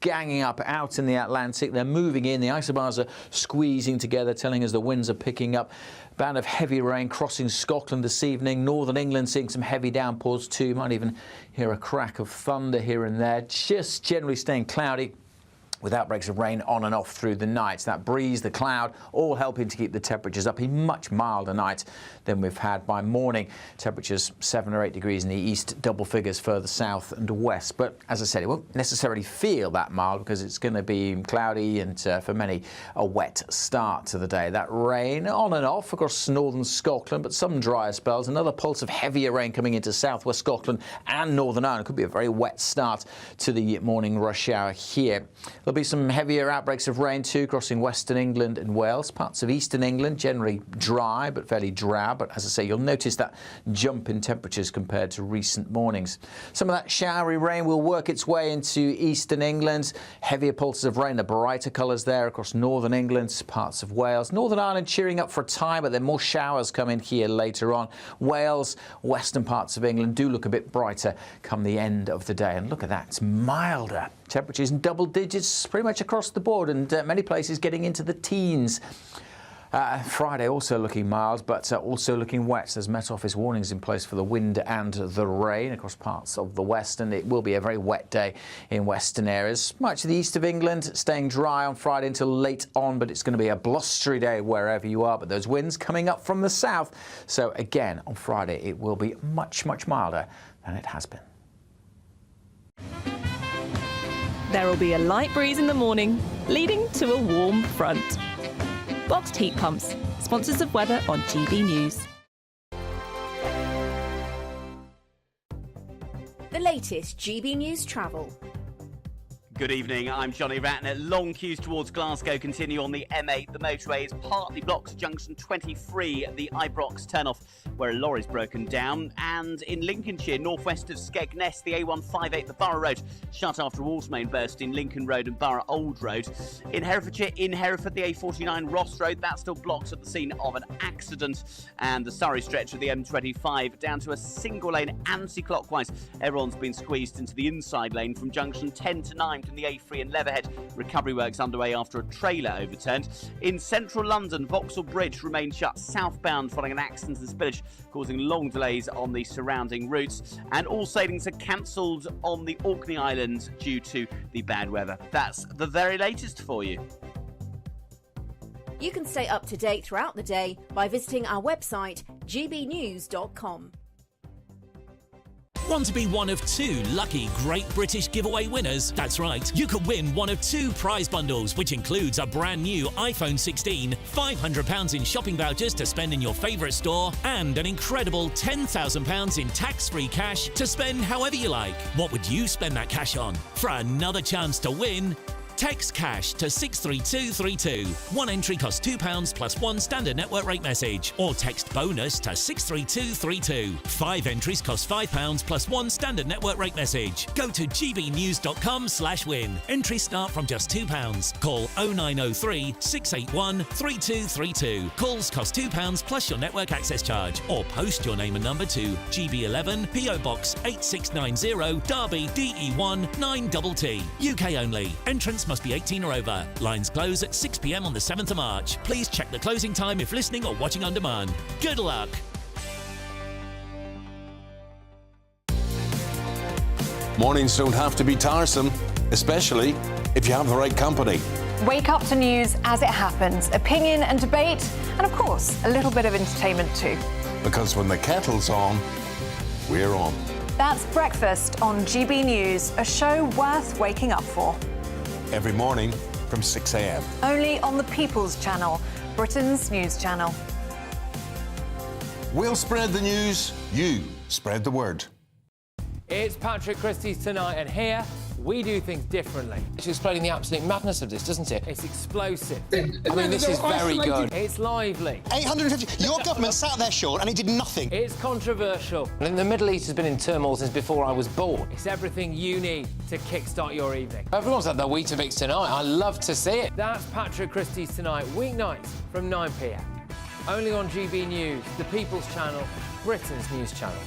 ganging up out in the Atlantic. They're moving in. The isobars are squeezing together, telling us the winds are picking up. Band of heavy rain crossing Scotland this evening. Northern England seeing some heavy downpours too. Might even hear a crack of thunder here and there. Just generally staying cloudy, with outbreaks of rain on and off through the night. That breeze, the cloud, all helping to keep the temperatures up. A much milder night than we've had by morning. Temperatures 7 or 8 degrees in the east, double figures further south and west. But as I said, it won't necessarily feel that mild because it's going to be cloudy and for many a wet start to the day. That rain on and off across northern Scotland, but some drier spells. Another pulse of heavier rain coming into southwest Scotland and Northern Ireland. Could be a very wet start to the morning rush hour here. There'll be some heavier outbreaks of rain too, crossing western England and Wales. Parts of eastern England, generally dry but fairly drab. But as I say, you'll notice that jump in temperatures compared to recent mornings. Some of that showery rain will work its way into eastern England. Heavier pulses of rain, the brighter colours there across northern England, parts of Wales. Northern Ireland cheering up for a time, but then more showers come in here later on. Wales, western parts of England do look a bit brighter come the end of the day. And look at that, it's milder. Temperatures in double digits pretty much across the board, and many places getting into the teens. Friday also looking mild, but also looking wet. There's Met Office warnings in place for the wind and the rain across parts of the west, and it will be a very wet day in western areas. Much of the east of England staying dry on Friday until late on, but it's going to be a blustery day wherever you are. But those winds coming up from the south, so again on Friday it will be much, much milder than it has been. There will be a light breeze in the morning, leading to a warm front. Boxed heat pumps, sponsors of weather on GB News. The latest GB News travel. Good evening, I'm Johnny Ratner. Long queues towards Glasgow continue on the M8. The motorway is partly blocked to junction 23, the Ibrox turnoff, where a lorry's broken down. And in Lincolnshire, northwest of Skegness, the A158, the Borough Road, shut after a water main burst in Lincoln Road and Borough Old Road. In Herefordshire, in Hereford, the A49 Ross Road, that's still blocked at the scene of an accident. And the Surrey stretch of the M25 down to a single lane anti-clockwise. Everyone's been squeezed into the inside lane from junction 10 to 9 from the A3 in Leatherhead. Recovery works underway after a trailer overturned. In central London, Vauxhall Bridge remains shut southbound following an accident and spillage, causing long delays on the surrounding routes. And all sailings are cancelled on the Orkney Islands due to the bad weather. That's the very latest for you. You can stay up to date throughout the day by visiting our website, gbnews.com. Want to be one of 2 lucky Great British giveaway winners? That's right, you could win one of 2 prize bundles, which includes a brand new iPhone 16, £500 in shopping vouchers to spend in your favourite store, and an incredible £10,000 in tax-free cash to spend however you like. What would you spend that cash on? For another chance to win, text cash to 63232. One entry costs £2 plus 1 standard network rate message, or text bonus to 63232. 5 entries cost £5 plus 1 standard network rate message. Go to gbnews.com/win. Entries start from just £2. Call 0903 681 3232. Calls cost £2 plus your network access charge, or post your name and number to GB11 PO Box 8690 Derby DE1 9TT. UK only. Entrance must be 18 or over. Lines close at 6 p.m. on the 7th of March. Please check the closing time if listening or watching on demand. Good luck! Mornings don't have to be tiresome, especially if you have the right company. Wake up to news as it happens, opinion and debate, and of course, a little bit of entertainment too. Because when the kettle's on, we're on. That's Breakfast on GB News, a show worth waking up for. Every morning from 6 a.m. Only on the People's Channel, Britain's news channel. We'll spread the news, you spread the word. It's Patrick Christie's Tonight, and here we do things differently. It's explaining the absolute madness of this, doesn't it? It's explosive. I mean, this is very good. It's lively. 850. Your government sat there, Sean, and it did nothing. It's controversial. And the Middle East has been in turmoil since before I was born. It's everything you need to kickstart your evening. Everyone's had their Weetabix tonight. I love to see it. That's Patrick Christie's Tonight, weeknights from 9 p.m. Only on GB News, the People's Channel, Britain's news channel.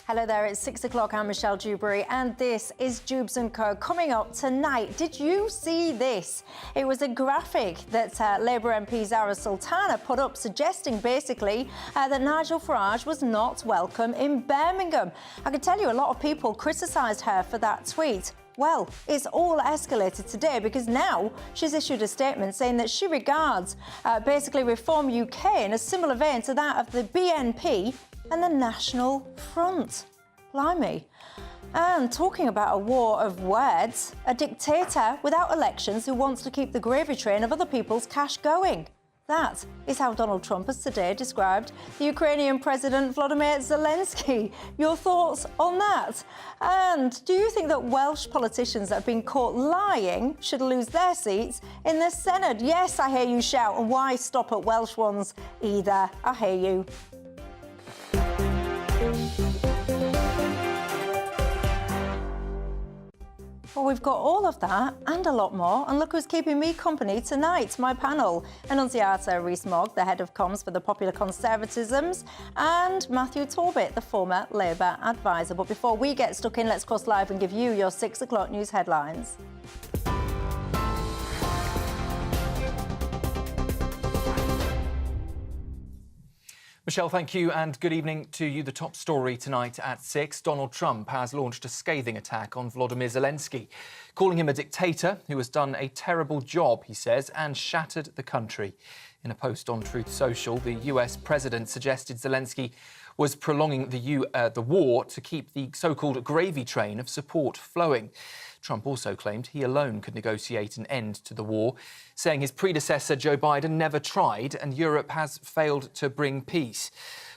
Hello there, it's 6 o'clock. I'm Michelle Dewberry, and this is Dewbs & Co. Coming up tonight, did you see this? It was a graphic that Labour MP Zara Sultana put up suggesting basically that Nigel Farage was not welcome in Birmingham. I can tell you a lot of people criticised her for that tweet. Well, it's all escalated today because now she's issued a statement saying that she regards basically Reform UK in a similar vein to that of the BNP and the National Front. Blimey. And talking about a war of words, a dictator without elections who wants to keep the gravy train of other people's cash going. That is how Donald Trump has today described the Ukrainian President Volodymyr Zelensky. Your thoughts on that? And do you think that Welsh politicians that have been caught lying should lose their seats in the Senate? Yes, I hear you shout. And why stop at Welsh ones either? I hear you. Well, we've got all of that and a lot more. And look who's keeping me company tonight. My panel, Annunziata Rees-Mogg, the head of comms for the Popular Conservatisms, and Matthew Torbett, the former Labour advisor. But before we get stuck in, let's cross live and give you your 6 o'clock news headlines. Michelle, thank you, and good evening to you. The top story tonight at 6. Donald Trump has launched a scathing attack on Volodymyr Zelensky, calling him a dictator who has done a terrible job, he says, and shattered the country. In a post on Truth Social, the US president suggested Zelensky was prolonging the war to keep the so-called gravy train of support flowing. Trump also claimed he alone could negotiate an end to the war, saying his predecessor Joe Biden never tried and Europe has failed to bring peace.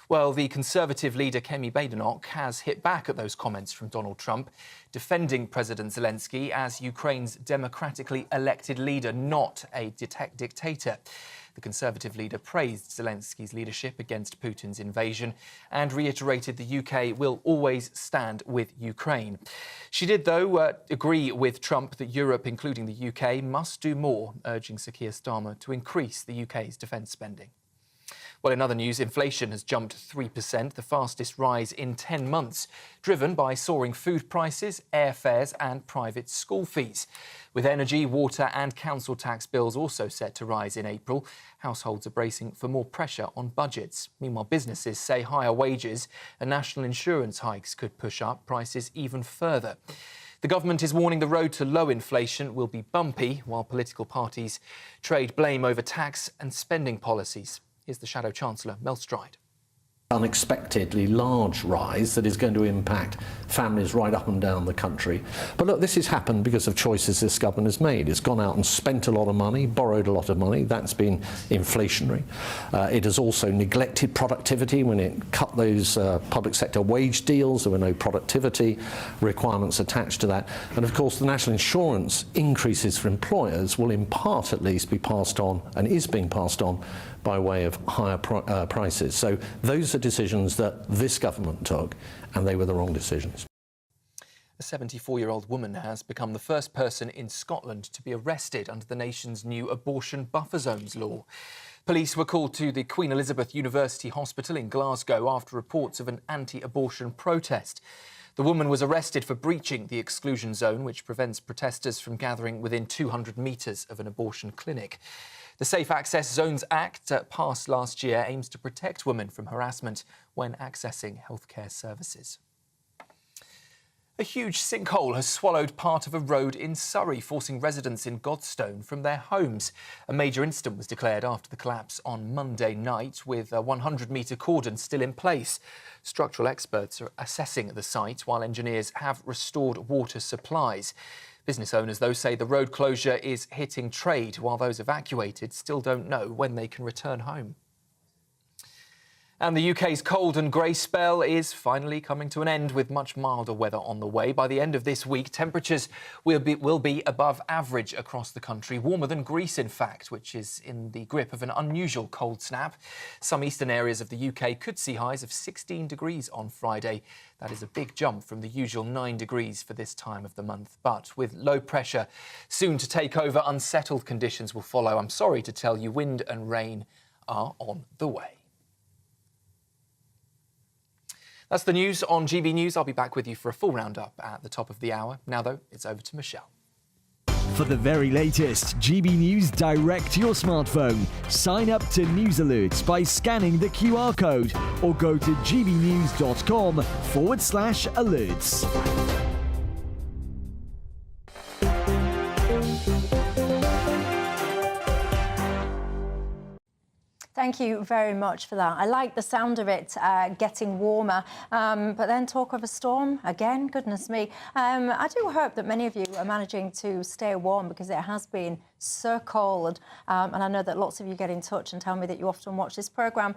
Well, the Conservative leader Kemi Badenoch has hit back at those comments from Donald Trump, defending President Zelensky as Ukraine's democratically elected leader, not a dictator. The Conservative leader praised Zelensky's leadership against Putin's invasion and reiterated the UK will always stand with Ukraine. She did, though, agree with Trump that Europe, including the UK, must do more, urging Sir Keir Starmer to increase the UK's defence spending. Well, in other news, inflation has jumped 3%, the fastest rise in 10 months, driven by soaring food prices, airfares and private school fees. With energy, water and council tax bills also set to rise in April, households are bracing for more pressure on budgets. Meanwhile, businesses say higher wages and national insurance hikes could push up prices even further. The government is warning the road to low inflation will be bumpy, while political parties trade blame over tax and spending policies. Here's the Shadow Chancellor, Mel Stride. Unexpectedly large rise that is going to impact families right up and down the country. But look, this has happened because of choices this government has made. It's gone out and spent a lot of money, borrowed a lot of money. That's been inflationary. It has also neglected productivity when it cut those public sector wage deals. There were no productivity requirements attached to that. And of course, the national insurance increases for employers will in part at least be passed on and is being passed on by way of higher prices. So those are decisions that this government took, and they were the wrong decisions. A 74-year-old woman has become the first person in Scotland to be arrested under the nation's new abortion buffer zones law. Police were called to the Queen Elizabeth University Hospital in Glasgow after reports of an anti-abortion protest. The woman was arrested for breaching the exclusion zone, which prevents protesters from gathering within 200 metres of an abortion clinic. The Safe Access Zones Act, passed last year, aims to protect women from harassment when accessing healthcare services. A huge sinkhole has swallowed part of a road in Surrey, forcing residents in Godstone from their homes. A major incident was declared after the collapse on Monday night, with a 100-metre cordon still in place. Structural experts are assessing the site, while engineers have restored water supplies. Business owners, though, say the road closure is hitting trade, while those evacuated still don't know when they can return home. And the UK's cold and grey spell is finally coming to an end, with much milder weather on the way. By the end of this week, temperatures will be above average across the country, warmer than Greece, in fact, which is in the grip of an unusual cold snap. Some eastern areas of the UK could see highs of 16 degrees on Friday. That is a big jump from the usual 9 degrees for this time of the month. But with low pressure soon to take over, unsettled conditions will follow. I'm sorry to tell you, wind and rain are on the way. That's the news on GB News. I'll be back with you for a full roundup at the top of the hour. Now, though, it's over to Michelle. For the very latest GB News direct to your smartphone, sign up to News Alerts by scanning the QR code or go to gbnews.com/alerts. Thank you very much for that. I like the sound of it getting warmer, but then talk of a storm again, goodness me. I do hope that many of you are managing to stay warm because it has been so cold, and I know that lots of you get in touch and tell me that you often watch this programme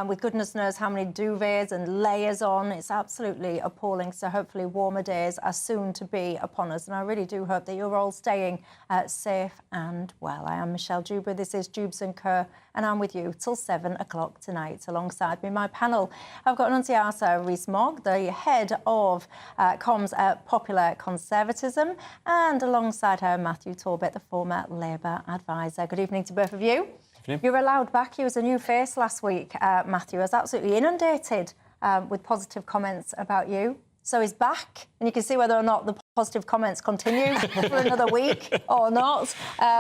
with goodness knows how many duvets and layers on. It's absolutely appalling, so hopefully warmer days are soon to be upon us, and I really do hope that you're all staying safe and well. I am Michelle Dewberry, this is Dewbs & Co, and I'm with you till 7 o'clock tonight. Alongside me, my panel, I've got Annunziata Rees-Mogg, the head of comms at Popular Conservatism, and alongside her, Matthew Talbot, the former Labour advisor. Good evening to both of you. You were allowed back. You was a new face last week. Matthew was absolutely inundated with positive comments about you. So he's back, and you can see whether or not the positive comments continue for another week or not.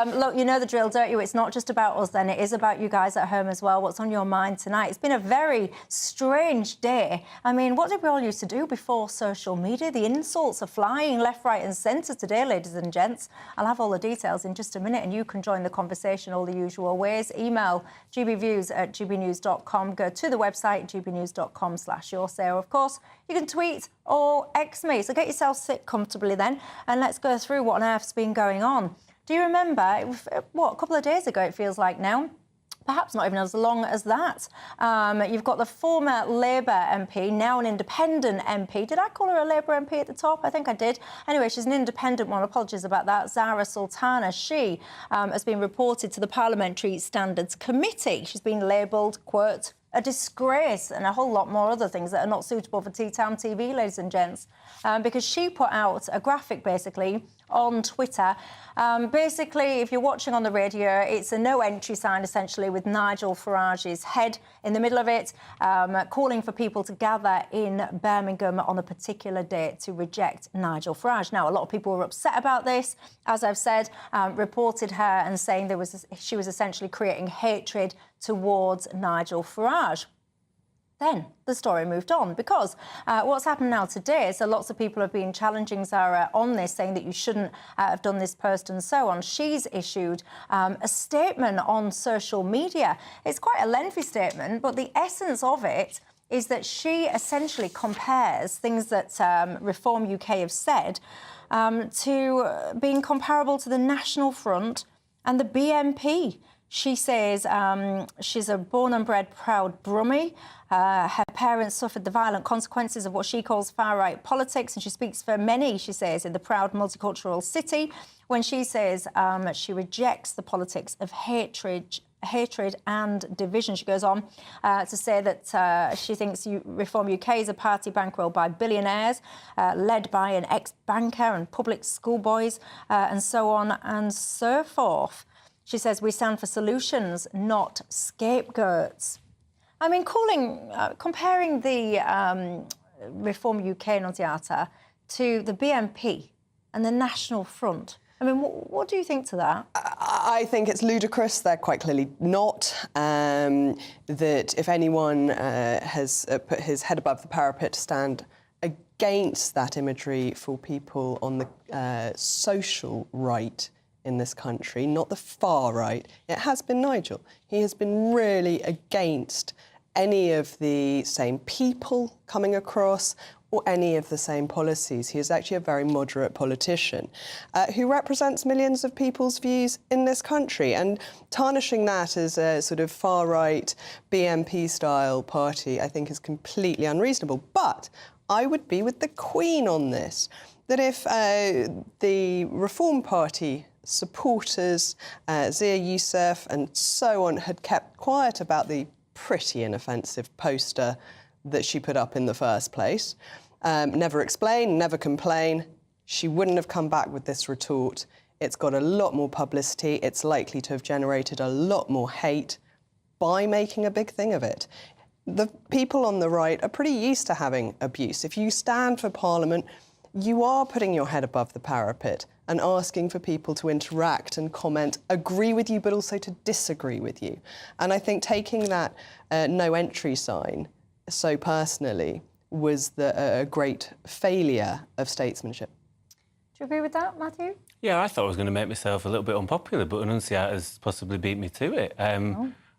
Look, you know the drill, don't you? It's not just about us then, it is about you guys at home as well. What's on your mind tonight? It's been a very strange day. I mean, what did we all used to do before social media? The insults are flying left, right and centre today, ladies and gents. I'll have all the details in just a minute, and you can join the conversation all the usual ways. Email gbviews@gbnews.com. Go to the website, gbnews.com/yoursay. Of course, you can tweet or X me. So get yourself sit comfortably then, and let's go through what on earth's been going on. Do you remember, a couple of days ago it feels like now, perhaps not even as long as that. You've got the former Labour MP, now an independent MP. Did I call her a Labour MP at the top? I think I did. Anyway, she's an independent one. Apologies about that. Zara Sultana. She has been reported to the Parliamentary Standards Committee. She's been labelled, quote, a disgrace, and a whole lot more other things that are not suitable for Tea Time TV, ladies and gents, because she put out a graphic, basically, on Twitter. Basically, if you're watching on the radio, it's a no-entry sign, essentially, with Nigel Farage's head in the middle of it, calling for people to gather in Birmingham on a particular date to reject Nigel Farage. Now, a lot of people were upset about this, as I've said, reported her and saying she was essentially creating hatred towards Nigel Farage. Then the story moved on because what's happened now today is that lots of people have been challenging Zara on this, saying that you shouldn't have done this post and so on. She's issued a statement on social media. It's quite a lengthy statement, but the essence of it is that she essentially compares things that Reform UK have said to being comparable to the National Front and the BNP. She says she's a born and bred proud Brummie. Her parents suffered the violent consequences of what she calls far-right politics, and she speaks for many, she says, in the proud multicultural city, when she says she rejects the politics of hatred and division. She goes on to say that she thinks Reform UK is a party bankrolled by billionaires, led by an ex-banker and public schoolboys, and so on and so forth. She says, we stand for solutions, not scapegoats. I mean, comparing the Reform UK Annunziata to the BNP and the National Front, I mean, what do you think to that? I think it's ludicrous. They're quite clearly not. That if anyone has put his head above the parapet to stand against that imagery for people on the social right in this country, not the far right, it has been Nigel. He has been really against any of the same people coming across or any of the same policies. He is actually a very moderate politician who represents millions of people's views in this country. And tarnishing that as a sort of far-right BNP-style party, I think is completely unreasonable. But I would be with the Queen on this, that if the Reform Party supporters, Zia Youssef and so on, had kept quiet about the pretty inoffensive poster that she put up in the first place, never explain, never complain, she wouldn't have come back with this retort. It's got a lot more publicity. It's likely to have generated a lot more hate by making a big thing of it. the people on the right are pretty used to having abuse. If you stand for Parliament, you are putting your head above the parapet and asking for people to interact and comment, agree with you, but also to disagree with you. And I think taking that no entry sign so personally was a great failure of statesmanship. Do you agree with that, Matthew? Yeah, I thought I was going to make myself a little bit unpopular, but Annunciata's possibly beat me to it.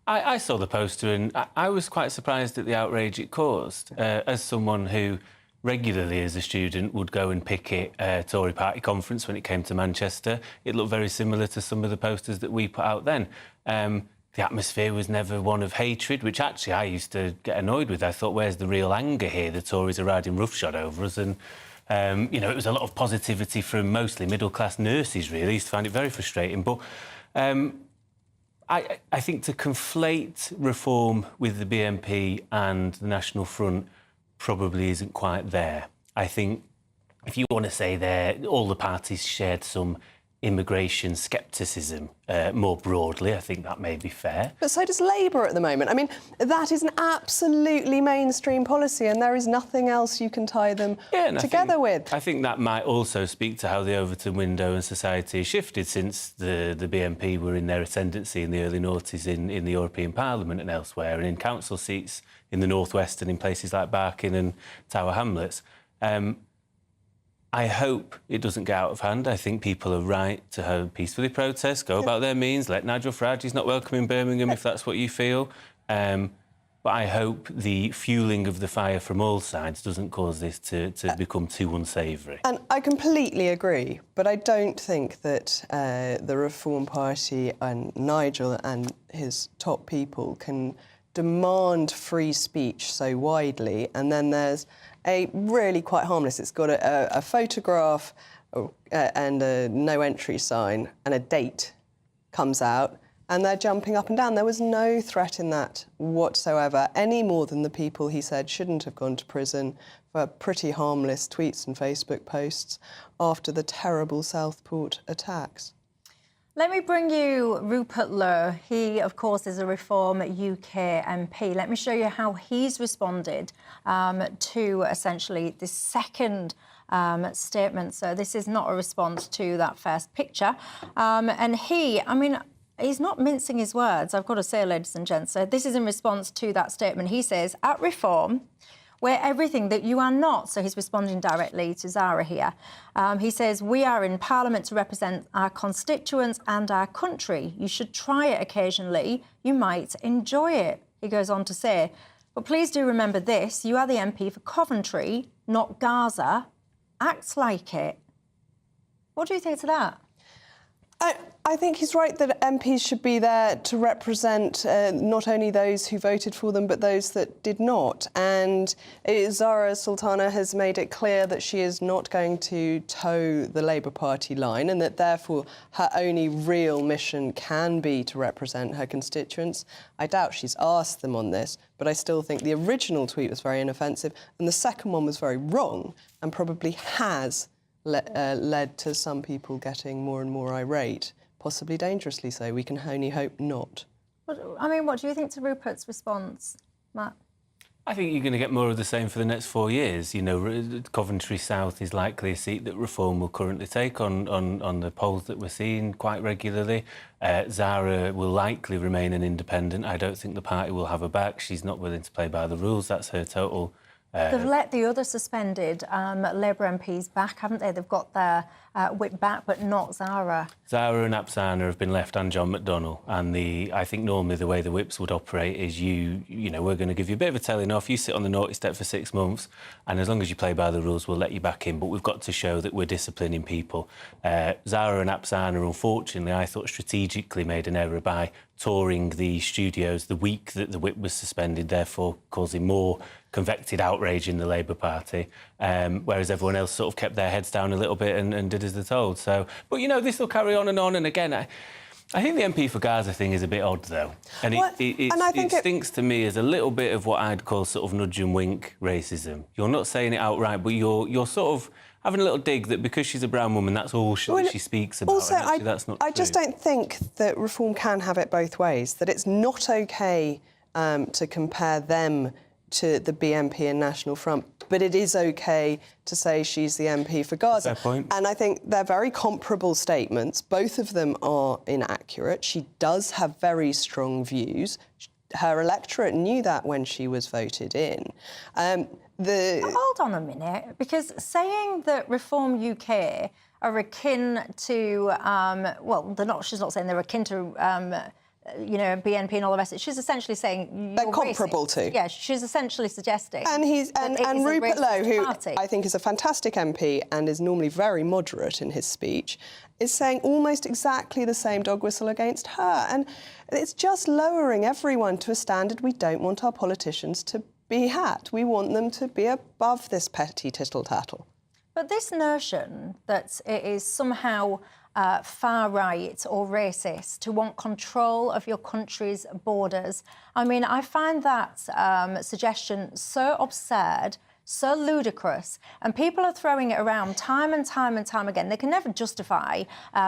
I saw the poster and I was quite surprised at the outrage it caused. As someone who regularly as a student would go and picket a Tory party conference when it came to Manchester, it looked very similar to some of the posters that we put out then. The atmosphere was never one of hatred, which actually I used to get annoyed with. I thought, where's the real anger here? The Tories are riding roughshod over us. And, you know, it was a lot of positivity from mostly middle-class nurses, really. I used to find it very frustrating. But I think to conflate reform with the BNP and the National Front probably isn't quite there. I think if you want to say all the parties shared some immigration scepticism more broadly, I think that may be fair. But so does Labour at the moment. I mean, that is an absolutely mainstream policy and there is nothing else you can tie them together with. I think that might also speak to how the Overton window and society has shifted since the BNP were in their ascendancy in the early noughties in the European Parliament and elsewhere, and in council seats in the North West and in places like Barking and Tower Hamlets. I hope it doesn't get out of hand. I think people are right to peacefully protest, go about their means, let Nigel Farage, he's not welcome in Birmingham if that's what you feel. But I hope the fuelling of the fire from all sides doesn't cause this to become too unsavoury. And I completely agree, but I don't think that the Reform Party and Nigel and his top people can demand free speech so widely, and then there's a really quite harmless, it's got a photograph and a no entry sign and a date comes out and they're jumping up and down. There was no threat in that whatsoever, any more than the people he said shouldn't have gone to prison for pretty harmless tweets and Facebook posts after the terrible Southport attacks. Let me bring you Rupert Lowe. He, of course, is a Reform UK MP. Let me show you how he's responded to, essentially, this second statement. So this is not a response to that first picture. And he's not mincing his words, I've got to say, ladies and gents. So this is in response to that statement. He says, at Reform, we're everything that you are not. So he's responding directly to Zara here. He says, we are in Parliament to represent our constituents and our country. You should try it occasionally. You might enjoy it. He goes on to say, but please do remember this. You are the MP for Coventry, not Gaza. Act like it. What do you think to that? I think he's right that MPs should be there to represent not only those who voted for them, but those that did not. And Zara Sultana has made it clear that she is not going to toe the Labour Party line and that, therefore, her only real mission can be to represent her constituents. I doubt she's asked them on this, but I still think the original tweet was very inoffensive and the second one was very wrong and probably has led to some people getting more and more irate, possibly dangerously so. We can only hope not. What do you think to Rupert's response, Matt? I think you're going to get more of the same for the next 4 years. You know, Coventry South is likely a seat that Reform will currently take on the polls that we're seeing quite regularly. Zara will likely remain an independent. I don't think the party will have her back. She's not willing to play by the rules. That's her total. They've let the other suspended Labour MPs back, haven't they? They've got their whip back, but not Zara. Zara and Apsana have been left, and John McDonnell. And I think normally the way the whips would operate is you know, we're going to give you a bit of a telling off. You sit on the naughty step for 6 months, and as long as you play by the rules, we'll let you back in. But we've got to show that we're disciplining people. Zara and Apsana, unfortunately, I thought strategically made an error by touring the studios the week that the whip was suspended, therefore causing more convected outrage in the Labour Party, whereas everyone else sort of kept their heads down a little bit and did as they're told. So, but, you know, this will carry on. And again, I think the MP for Gaza thing is a bit odd, though. And it stinks to me as a little bit of what I'd call sort of nudge and wink racism. You're not saying it outright, but you're sort of having a little dig that because she's a brown woman, that's all she speaks about. Also, that's not I true. just don't think that Reform can have it both ways, that it's not OK to compare them to the BNP and National Front, but it is OK to say she's the MP for Gaza. Fair point. And I think they're very comparable statements. Both of them are inaccurate. She does have very strong views. Her electorate knew that when she was voted in. Hold on a minute, because saying that Reform UK are akin to, well, they're not. She's not saying they're akin to. You know, BNP and all the rest of it. She's essentially saying they're comparable to. Yeah, she's essentially suggesting. And Rupert Lowe, who party. I think is a fantastic MP and is normally very moderate in his speech, is saying almost exactly the same dog whistle against her. And it's just lowering everyone to a standard we don't want our politicians to be at. We want them to be above this petty tittle-tattle. But this notion that it is somehow far right or racist to want control of your country's borders, I mean, I find that suggestion so absurd, so ludicrous, and people are throwing it around time and time and time again. They can never justify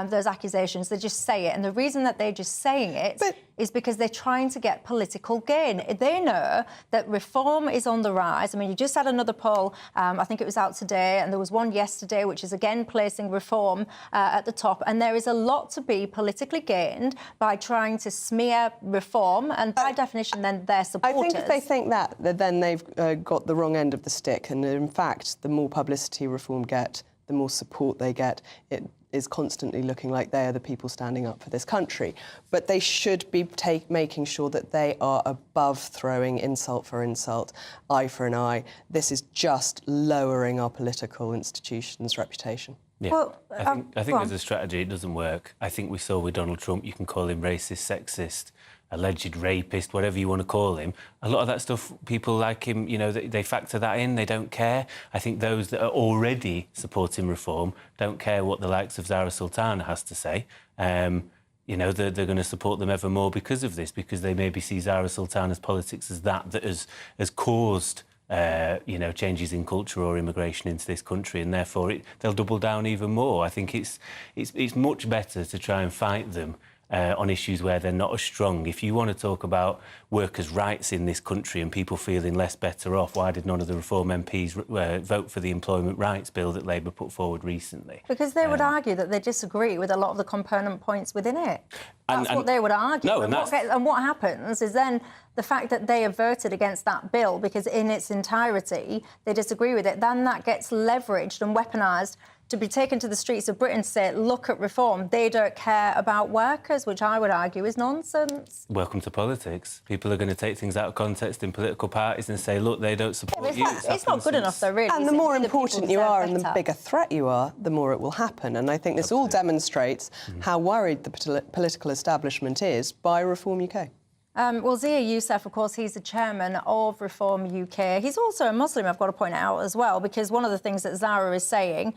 those accusations. They just say it, and the reason that they're just saying it is because they're trying to get political gain. They know that reform is on the rise. I mean, you just had another poll, I think it was out today, and there was one yesterday, which is again placing reform at the top, and there is a lot to be politically gained by trying to smear reform, and by definition, then their supporters. I think if they think that, then they've got the wrong end of the stick, and in fact, the more publicity reform get, the more support they get. It is constantly looking like they are the people standing up for this country. But they should be making sure that they are above throwing insult for insult, eye for an eye. This is just lowering our political institutions' reputation. Yeah, well, I think as a strategy, it doesn't work. I think we saw with Donald Trump, you can call him racist, sexist, alleged rapist, whatever you want to call him. A lot of that stuff, people like him, you know, they factor that in, they don't care. I think those that are already supporting reform don't care what the likes of Zara Sultana has to say. You know, they're going to support them ever more because of this, because they maybe see Zara Sultana's politics as that has caused you know, changes in culture or immigration into this country, and therefore they'll double down even more. I think it's much better to try and fight them on issues where they're not as strong. If you want to talk about workers' rights in this country and people feeling less better off, why did none of the Reform MPs vote for the employment rights bill that Labour put forward recently? Because they would argue that they disagree with a lot of the component points within it. That's what they would argue. No, and what happens is then the fact that they have voted against that bill because in its entirety they disagree with it, then that gets leveraged and weaponised to be taken to the streets of Britain to say, look at reform, they don't care about workers, which I would argue is nonsense. Welcome to politics. People are going to take things out of context in political parties and say, look, they don't support you. It's not good enough, though, really. And the more important you are and the bigger threat you are, the more it will happen. And I think this all demonstrates how worried the political establishment is by Reform UK. Well, Zia Youssef, of course, he's the chairman of Reform UK. He's also a Muslim, I've got to point out as well, because one of the things that Zara is saying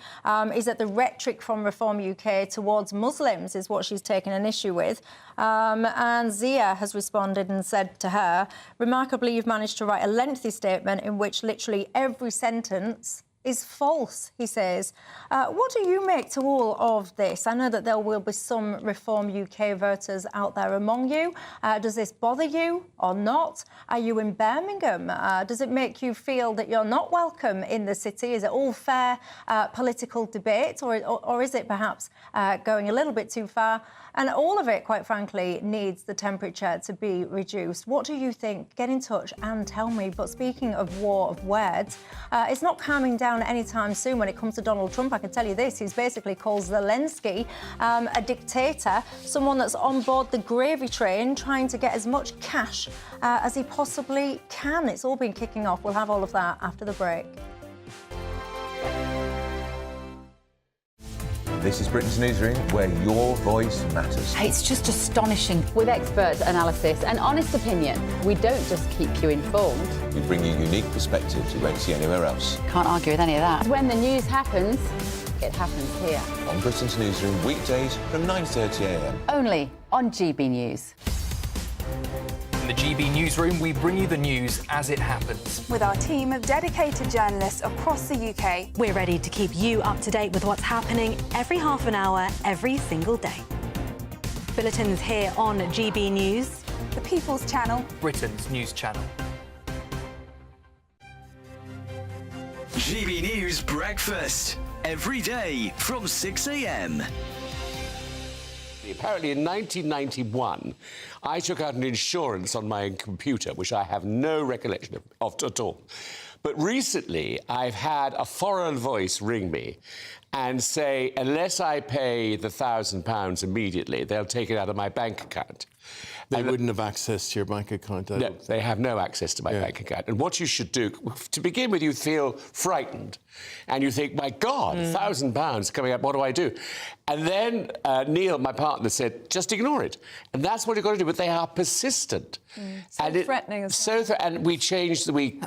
is that the rhetoric from Reform UK towards Muslims is what she's taken an issue with. And Zia has responded and said to her, remarkably, you've managed to write a lengthy statement in which literally every sentence is false, he says. What do you make to all of this? I know that there will be some Reform UK voters out there among you. Does this bother you or not? Are you in Birmingham? Does it make you feel that you're not welcome in the city? Is it all fair political debate, or is it perhaps going a little bit too far? And all of it, quite frankly, needs the temperature to be reduced. What do you think? Get in touch and tell me. But speaking of war of words, it's not calming down anytime soon when it comes to Donald Trump. I can tell you this, he's basically called Zelensky a dictator, someone that's on board the gravy train trying to get as much cash as he possibly can. It's all been kicking off. We'll have all of that after the break. This is Britain's Newsroom, where your voice matters. It's just astonishing. With expert analysis and honest opinion, we don't just keep you informed. We bring you unique perspectives you won't see anywhere else. Can't argue with any of that. When the news happens, it happens here. On Britain's Newsroom, weekdays from 9:30 a.m. Only on GB News. In the GB Newsroom, we bring you the news as it happens. With our team of dedicated journalists across the UK. We're ready to keep you up to date with what's happening every half an hour, every single day. Bulletins here on GB News. the People's Channel, Britain's news channel. GB News Breakfast, every day from 6 a.m. Apparently in 1991, I took out an insurance on my computer, which I have no recollection of at all. But recently, I've had a foreign voice ring me and say, unless I pay the £1,000 immediately, they'll take it out of my bank account. They wouldn't have access to your bank account, I No, don't think. they have no access to my bank account. And what you should do, to begin with, you feel frightened. And you think, my God, £1,000 coming up, what do I do? And then Neil, my partner, said, just ignore it. And that's what you've got to do, but they are persistent. So threatening as well. And we changed we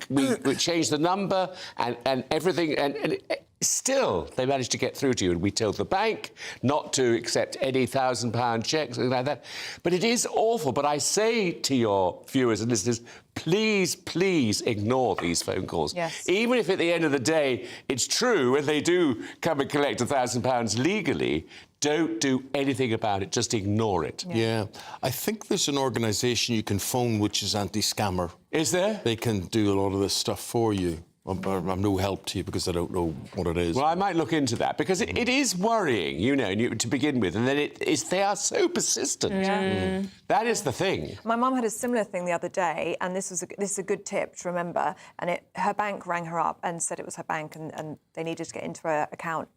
changed the number and everything, and still they managed to get through to you. And we told the bank not to accept any £1,000 checks, something like that. But it is awful. But I say to your viewers and listeners, please, please ignore these phone calls. Yes. Even if at the end of the day it's true and they do come and collect £1,000 legally, don't do anything about it. Just ignore it. Yeah. I think there's an organisation you can phone which is anti-scammer. Is there? They can do a lot of this stuff for you. I'm no help to you because I don't know what it is. Well, I might look into that because it is worrying, you know, to begin with, and then they are so persistent. Yeah. That is the thing. My mum had a similar thing the other day, and this is a good tip to remember. And her bank rang her up and said it was her bank, and they needed to get into her account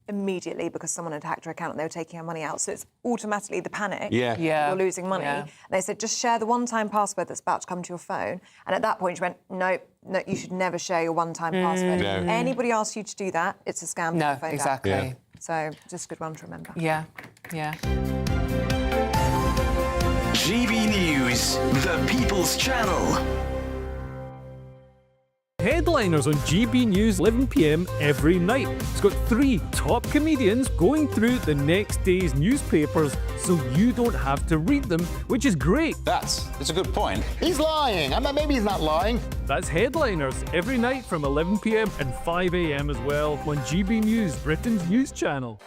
immediately because someone had hacked her account and they were taking her money out. So it's automatically the panic. Yeah. You're losing money. Yeah. They said, just share the one-time password that's about to come to your phone. And at that point, she went, no, you should never share your one-time password. No. If anybody asks you to do that, it's a scam. No, Phone exactly. down. Yeah. So just a good one to remember. Yeah, yeah. GB News, the People's Channel. Headliners on GB News 11 p.m. every night. It's got 3 top comedians going through the next day's newspapers so you don't have to read them, which is great. That's a good point. He's lying. I mean, maybe he's not lying. That's Headliners every night from 11 p.m. and 5 a.m. as well on GB News, Britain's news channel.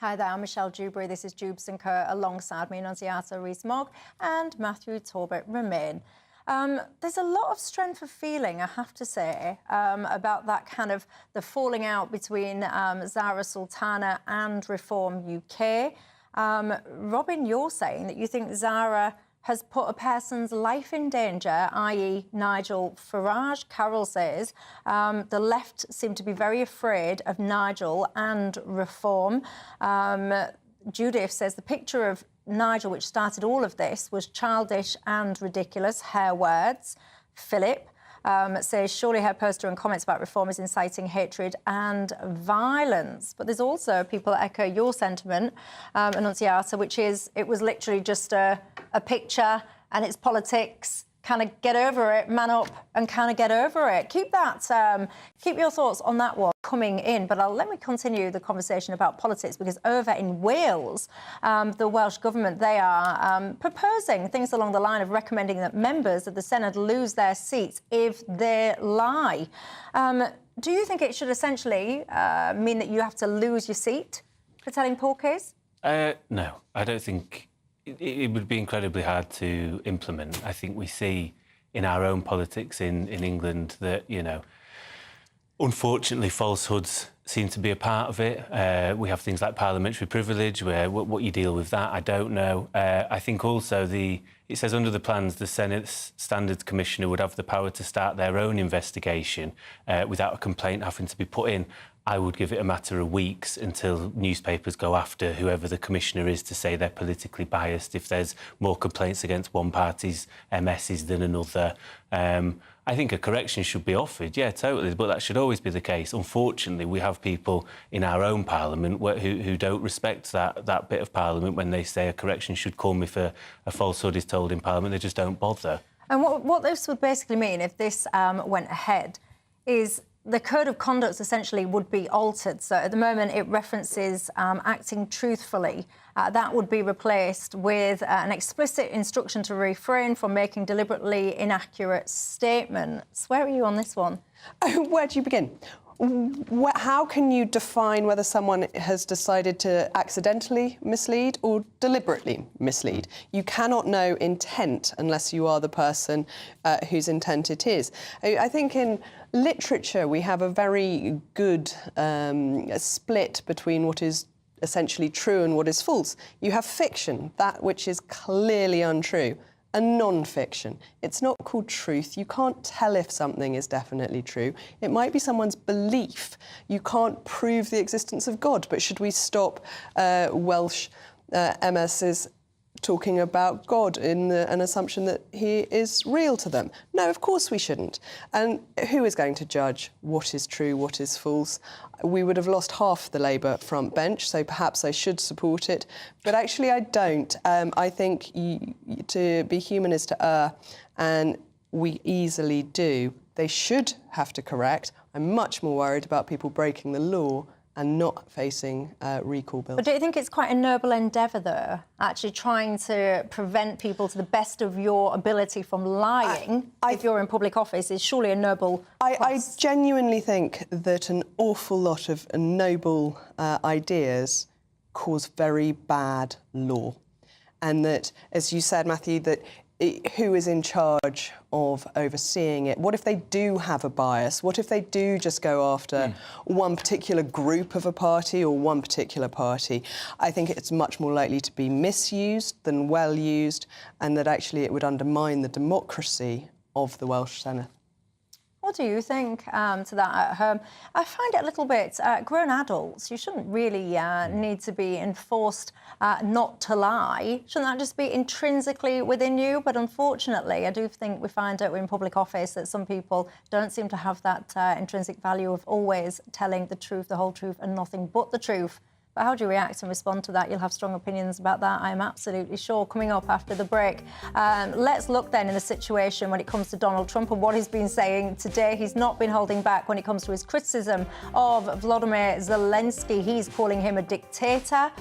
Hi there, I'm Michelle Dewberry. This is Dewbs & Co. Alongside me, Annunziata Rees-Mogg and Matthew Talbot remain. There's a lot of strength of feeling, I have to say, about that kind of the falling out between Zara Sultana and Reform UK. Robin, you're saying that you think Zara has put a person's life in danger, i.e. Nigel Farage. Carol says the left seem to be very afraid of Nigel and Reform. Judith says the picture of Nigel, which started all of this, was childish and ridiculous, her words. Philip says surely her poster and comments about Reform is inciting hatred and violence. But there's also people that echo your sentiment, Annunziata, which is it was literally just a picture and it's politics. Kind of get over it, man up and kind of get over it. Keep your thoughts on that one coming in. But let me continue the conversation about politics because over in Wales, the Welsh Government, they are proposing things along the line of recommending that members of the Senedd lose their seats if they lie. Do you think it should essentially mean that you have to lose your seat for telling porkies? No, I don't think... It would be incredibly hard to implement. I think we see in our own politics in England that, you know, unfortunately falsehoods seem to be a part of it. We have things like parliamentary privilege, where what you deal with that, I don't know. I think also it says under the plans the Senate Standards Commissioner would have the power to start their own investigation without a complaint having to be put in. I would give it a matter of weeks until newspapers go after whoever the commissioner is to say they're politically biased if there's more complaints against one party's MSs than another. I think a correction should be offered, yeah, totally, but that should always be the case. Unfortunately, we have people in our own parliament who don't respect that bit of parliament when they say a correction should come if a falsehood is told in parliament. They just don't bother. And what this would basically mean if this went ahead is the code of conduct essentially would be altered. So at the moment it references acting truthfully. That would be replaced with an explicit instruction to refrain from making deliberately inaccurate statements. Where are you on this one? Where do you begin? How can you define whether someone has decided to accidentally mislead or deliberately mislead? You cannot know intent unless you are the person whose intent it is. I think in literature we have a very good split between what is essentially true and what is false. You have fiction, that which is clearly untrue, and non-fiction. It's not called truth. You can't tell if something is definitely true. It might be someone's belief. You can't prove the existence of God. But should we stop Welsh MS's talking about God in an assumption that he is real to them? No, of course we shouldn't. And who is going to judge what is true, what is false? We would have lost half the Labour front bench, so perhaps I should support it. But actually I don't. I think to be human is to err, and we easily do. They should have to correct. I'm much more worried about people breaking the law and not facing recall bills. But do you think it's quite a noble endeavour, though, actually trying to prevent people to the best of your ability from lying if you're in public office is surely a noble I genuinely think that an awful lot of noble ideas cause very bad law. And that, as you said, Matthew, that who is in charge of overseeing it? What if they do have a bias? What if they do just go after one particular group of a party or one particular party? I think it's much more likely to be misused than well used, and that actually it would undermine the democracy of the Welsh Senedd. What do you think to that at home? I find it a little bit, grown adults, you shouldn't really need to be enforced not to lie. Shouldn't that just be intrinsically within you? But unfortunately, I do think we find out in public office that some people don't seem to have that intrinsic value of always telling the truth, the whole truth, and nothing but the truth. But how do you react and respond to that? You'll have strong opinions about that, I am absolutely sure, coming up after the break. Let's look then in the situation when it comes to Donald Trump and what he's been saying today. He's not been holding back when it comes to his criticism of Volodymyr Zelensky. He's calling him a dictator,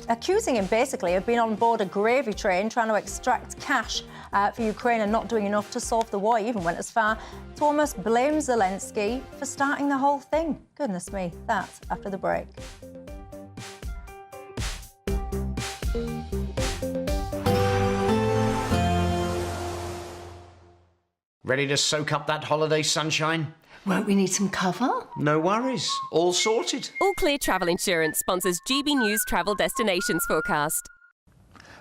accusing him basically of being on board a gravy train trying to extract cash for Ukraine and not doing enough to solve the war. He even went as far to almost blame Zelensky for starting the whole thing. Goodness me, that's after the break. Ready to soak up that holiday sunshine? Won't we need some cover? No worries. All sorted. All Clear Travel Insurance sponsors GB News Travel Destinations Forecast.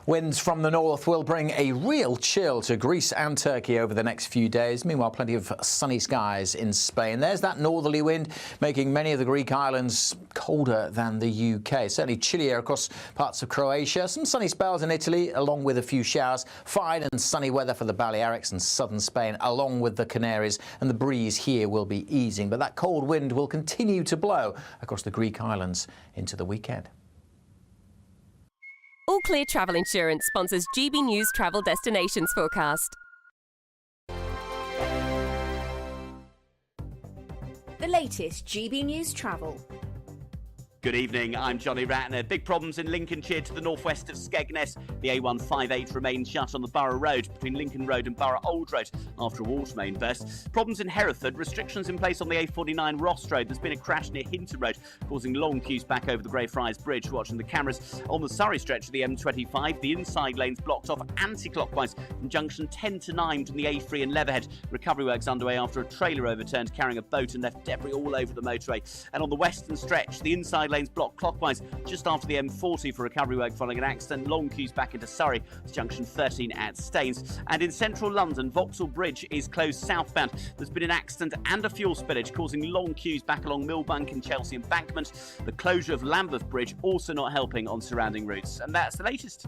Winds from the north will bring a real chill to Greece and Turkey over the next few days. Meanwhile, plenty of sunny skies in Spain. There's that northerly wind making many of the Greek islands colder than the UK. Certainly chillier across parts of Croatia. Some sunny spells in Italy, along with a few showers. Fine and sunny weather for the Balearics and southern Spain, along with the Canaries. And the breeze here will be easing. But that cold wind will continue to blow across the Greek islands into the weekend. All Clear Travel Insurance sponsors GB News Travel Destinations Forecast. The latest GB News Travel. Good evening, I'm Johnny Ratner. Big problems in Lincolnshire to the northwest of Skegness. The A158 remains shut on the Borough Road between Lincoln Road and Borough Old Road after a water main burst. Problems in Hereford, restrictions in place on the A49 Ross Road. There's been a crash near Hinton Road, causing long queues back over the Greyfriars Bridge. Watching the cameras on the Surrey stretch of the M25, the inside lanes blocked off anti-clockwise from junction 10 to 9 from the A3 and Leatherhead. Recovery works underway after a trailer overturned carrying a boat and left debris all over the motorway. And on the western stretch, the inside lanes blocked clockwise just after the M40 for recovery work following an accident. Long queues back into Surrey to junction 13 at Staines. And in central London, Vauxhall Bridge is closed southbound. There's been an accident and a fuel spillage causing long queues back along Millbank and Chelsea Embankment. The closure of Lambeth Bridge also not helping on surrounding routes. And that's the latest.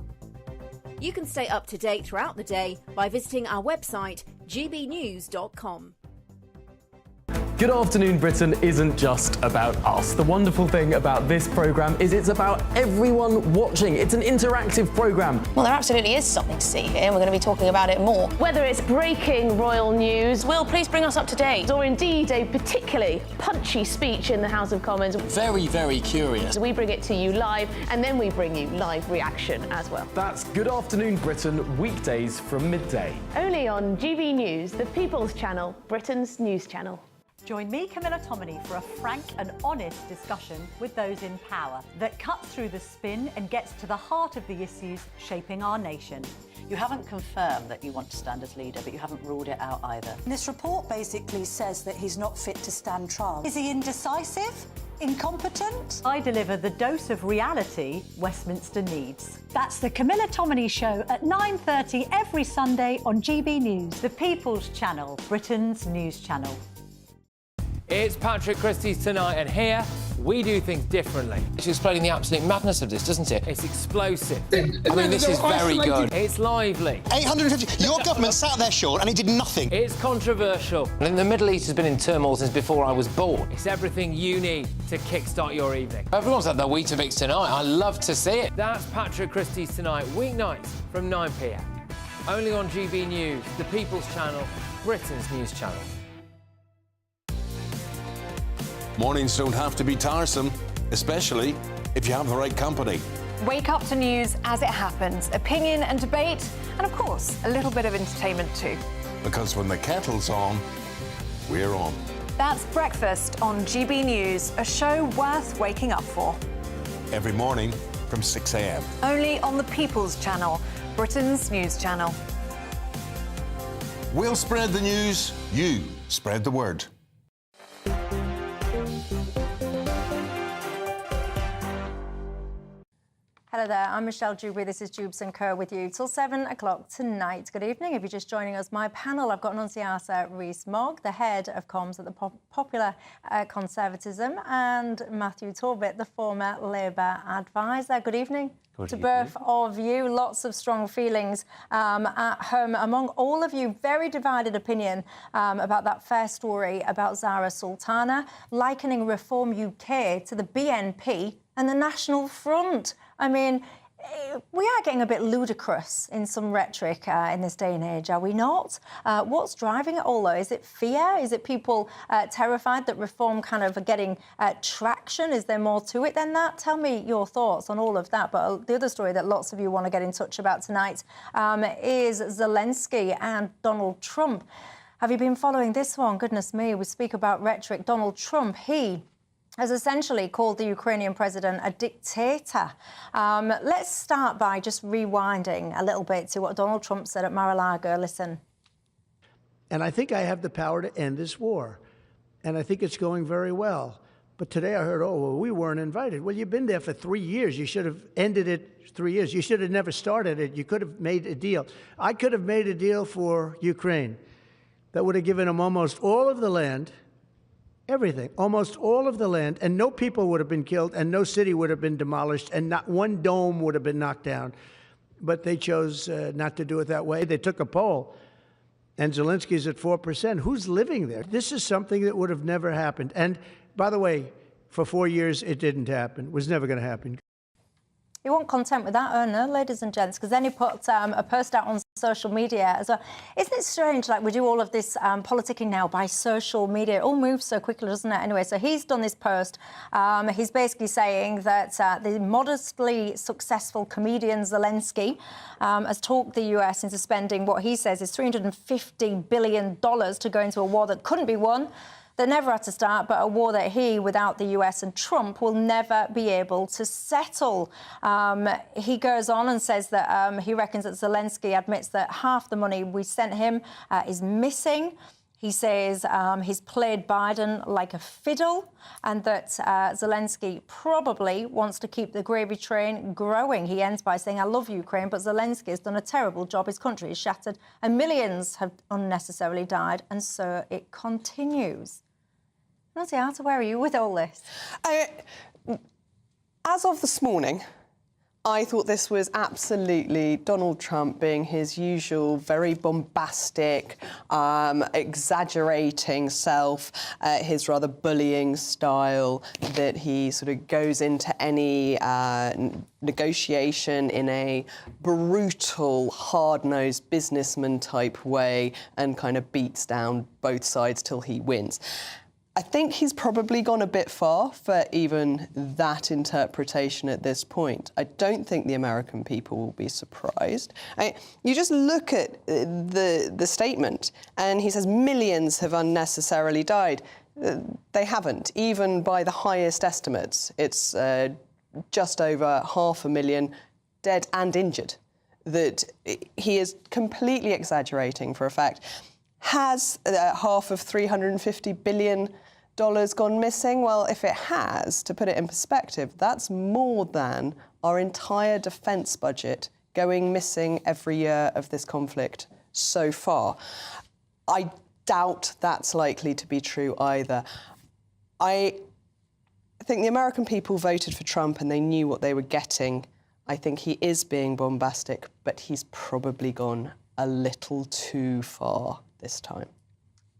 You can stay up to date throughout the day by visiting our website gbnews.com. Good Afternoon Britain isn't just about us. The wonderful thing about this programme is it's about everyone watching. It's an interactive programme. Well, there absolutely is something to see here, and we're going to be talking about it more. Whether it's breaking royal news, Will, please bring us up to date. Or indeed a particularly punchy speech in the House of Commons. Very, very curious. We bring it to you live, and then we bring you live reaction as well. That's Good Afternoon Britain, weekdays from midday. Only on GB News, the People's Channel, Britain's news channel. Join me, Camilla Tominey, for a frank and honest discussion with those in power that cuts through the spin and gets to the heart of the issues shaping our nation. You haven't confirmed that you want to stand as leader, but you haven't ruled it out either. This report basically says that he's not fit to stand trial. Is he indecisive? Incompetent? I deliver the dose of reality Westminster needs. That's the Camilla Tominey Show at 9:30 every Sunday on GB News, the People's Channel, Britain's news channel. It's Patrick Christie's Tonight, and here we do things differently. It's explaining the absolute madness of this, doesn't it? It's explosive. I mean, this is very good. It's lively. 850. Your government sat there short and it did nothing. It's controversial. And the Middle East has been in turmoil since before I was born. It's everything you need to kickstart your evening. Everyone's had their Weetabix tonight. I love to see it. That's Patrick Christie's Tonight, weeknights from 9 p.m. Only on GB News, the People's Channel, Britain's news channel. Mornings don't have to be tiresome, especially if you have the right company. Wake up to news as it happens, opinion and debate, and of course, a little bit of entertainment too. Because when the kettle's on, we're on. That's Breakfast on GB News, a show worth waking up for. Every morning from 6 a.m. Only on the People's Channel, Britain's news channel. We'll spread the news, you spread the word. Hello there, I'm Michelle Dewberry. This is Dewbs & Co with you till 7 o'clock tonight. Good evening. If you're just joining us, my panel, I've got Annunciata Rees-Mogg, the head of comms at the Popular Conservatism, and Matthew Torbett, the former Labour advisor. Good evening. To both of you, lots of strong feelings at home among all of you. Very divided opinion about that fair story about Zara Sultana, likening Reform UK to the BNP and the National Front. I mean, we are getting a bit ludicrous in some rhetoric in this day and age, are we not? What's driving it all, though? Is it fear? Is it people terrified that Reform kind of are getting traction? Is there more to it than that? Tell me your thoughts on all of that. But the other story that lots of you want to get in touch about tonight is Zelensky and Donald Trump. Have you been following this one? Goodness me, we speak about rhetoric. Donald Trump, he has essentially called the Ukrainian president a dictator. Let's start by just rewinding a little bit to what Donald Trump said at Mar-a-Lago. Listen. And I think I have the power to end this war. And I think it's going very well. But today I heard, oh, well, we weren't invited. Well, you've been there for 3 years. You should have ended it 3 years. You should have never started it. You could have made a deal. I could have made a deal for Ukraine that would have given them almost all of the land, everything, almost all of the land, and no people would have been killed, and no city would have been demolished, and not one dome would have been knocked down. But they chose not to do it that way. They took a poll, and Zelensky's at 4%. Who's living there? This is something that would have never happened. And by the way, for 4 years, it didn't happen. It was never going to happen. You weren't content with that, no, ladies and gents, because then he put a post out on social media as well. Isn't it strange, like we do all of this politicking now by social media? It all moves so quickly, doesn't it? Anyway, so he's done this post. He's basically saying that the modestly successful comedian Zelensky has talked the US into spending what he says is $350 billion to go into a war that couldn't be won, that never had to start, but a war that he, without the US and Trump, will never be able to settle. He goes on and says that he reckons that Zelensky admits that half the money we sent him is missing. He says he's played Biden like a fiddle, and that Zelensky probably wants to keep the gravy train growing. He ends by saying, I love Ukraine, but Zelensky has done a terrible job. His country is shattered and millions have unnecessarily died. And so it continues. Annunciata, where are you with all this? As of this morning, I thought this was absolutely Donald Trump being his usual very bombastic, exaggerating self, his rather bullying style, that he sort of goes into any negotiation in a brutal, hard-nosed businessman-type way and kind of beats down both sides till he wins. I think he's probably gone a bit far for even that interpretation at this point. I don't think the American people will be surprised. You just look at the statement, and he says millions have unnecessarily died. They haven't. Even by the highest estimates, it's just over 500,000 dead and injured. That he is completely exaggerating for a fact. Has half of $350 billion gone missing? Well, if it has, to put it in perspective, that's more than our entire defence budget going missing every year of this conflict so far. I doubt that's likely to be true either. I think the American people voted for Trump and they knew what they were getting. I think he is being bombastic, but he's probably gone a little too far this time.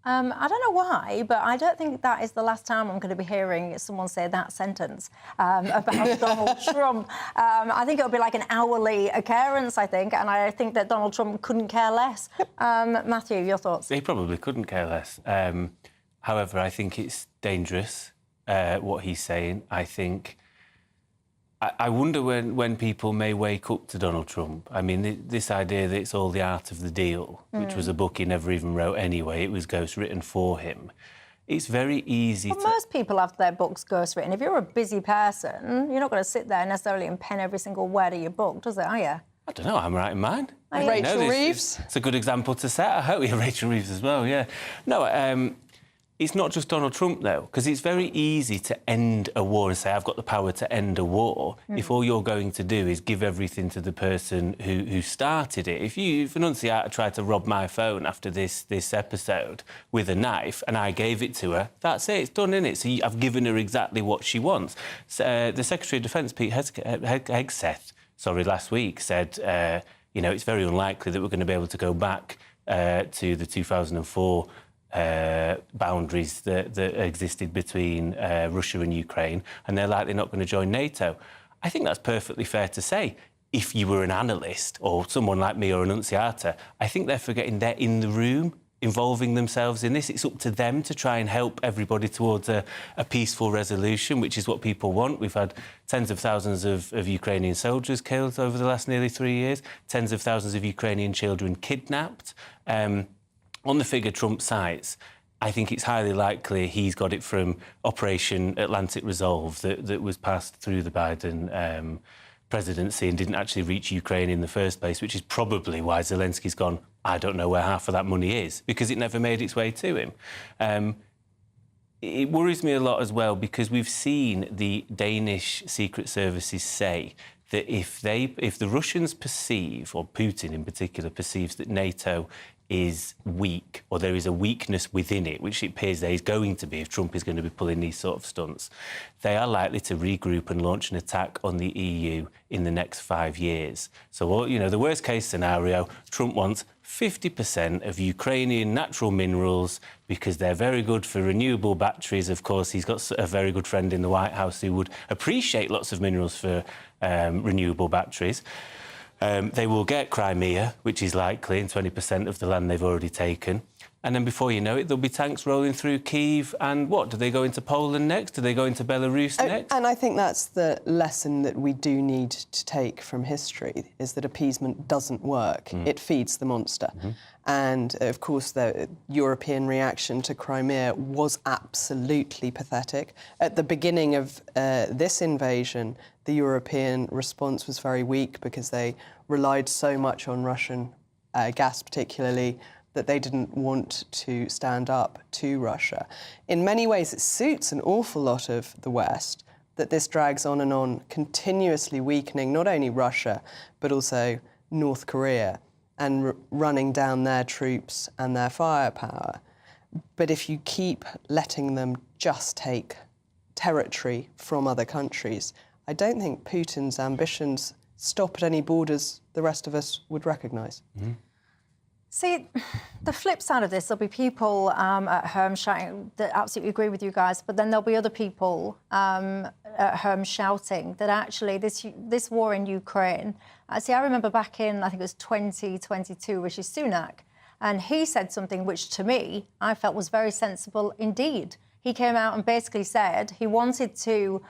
I don't know why, but I don't think that is the last time I'm going to be hearing someone say that sentence about Donald Trump. I think it'll be like an hourly occurrence, I think, and I think that Donald Trump couldn't care less. Matthew, your thoughts? He probably couldn't care less. However, I think it's dangerous, what he's saying. I think... I wonder when people may wake up to Donald Trump. I mean, this idea that it's all the art of the deal, which was a book he never even wrote anyway, it was ghostwritten for him. It's very easy Well, most people have their books ghostwritten. If you're a busy person, you're not going to sit there necessarily and pen every single word of your book, does it, are you? I don't know, I'm writing mine. Rachel Reeves? It's a good example to set. I hope you're Rachel Reeves as well, yeah. No, it's not just Donald Trump, though, because it's very easy to end a war and say, I've got the power to end a war, if all you're going to do is give everything to the person who started it. If an Annunciata tried to rob my phone after this episode with a knife and I gave it to her, that's it, it's done, innit? So I've given her exactly what she wants. So, the Secretary of Defence, Pete Hegseth, last week said, you know, it's very unlikely that we're going to be able to go back to the 2004 boundaries that existed between Russia and Ukraine, and they're likely not going to join NATO. I think that's perfectly fair to say. If you were an analyst or someone like me or an Annunciata, I think they're forgetting they're in the room, involving themselves in this. It's up to them to try and help everybody towards a peaceful resolution, which is what people want. We've had tens of thousands of Ukrainian soldiers killed over the last nearly 3 years, tens of thousands of Ukrainian children kidnapped. On the figure Trump cites, I think it's highly likely he's got it from Operation Atlantic Resolve that was passed through the Biden presidency and didn't actually reach Ukraine in the first place, which is probably why Zelensky's gone, I don't know where half of that money is, because it never made its way to him. It worries me a lot as well, because we've seen the Danish secret services say that if the Russians perceive, or Putin in particular perceives, that NATO is weak, or there is a weakness within it, which it appears there is going to be if Trump is going to be pulling these sort of stunts, they are likely to regroup and launch an attack on the EU in the next 5 years. So, you know, the worst case scenario, Trump wants 50% of Ukrainian natural minerals because they're very good for renewable batteries. Of course, he's got a very good friend in the White House who would appreciate lots of minerals for renewable batteries. They will get Crimea, which is likely, and 20% of the land they've already taken. And then before you know it, there'll be tanks rolling through Kyiv. And what? Do they go into Poland next? Do they go into Belarus next? And I think that's the lesson that we do need to take from history, is that appeasement doesn't work. It feeds the monster. And, of course, the European reaction to Crimea was absolutely pathetic. At the beginning of this invasion, the European response was very weak because they relied so much on Russian gas, particularly, that they didn't want to stand up to Russia. In many ways, it suits an awful lot of the West that this drags on and on, continuously weakening not only Russia, but also North Korea, and running down their troops and their firepower. But if you keep letting them just take territory from other countries, I don't think Putin's ambitions stop at any borders the rest of us would recognise. See, the flip side of this, there'll be people at home shouting that absolutely agree with you guys, but then there'll be other people at home shouting that actually this war in Ukraine... See, I remember back in, I think it was 2022, Rishi Sunak, and he said something which, to me, I felt was very sensible indeed. He came out and basically said he wanted to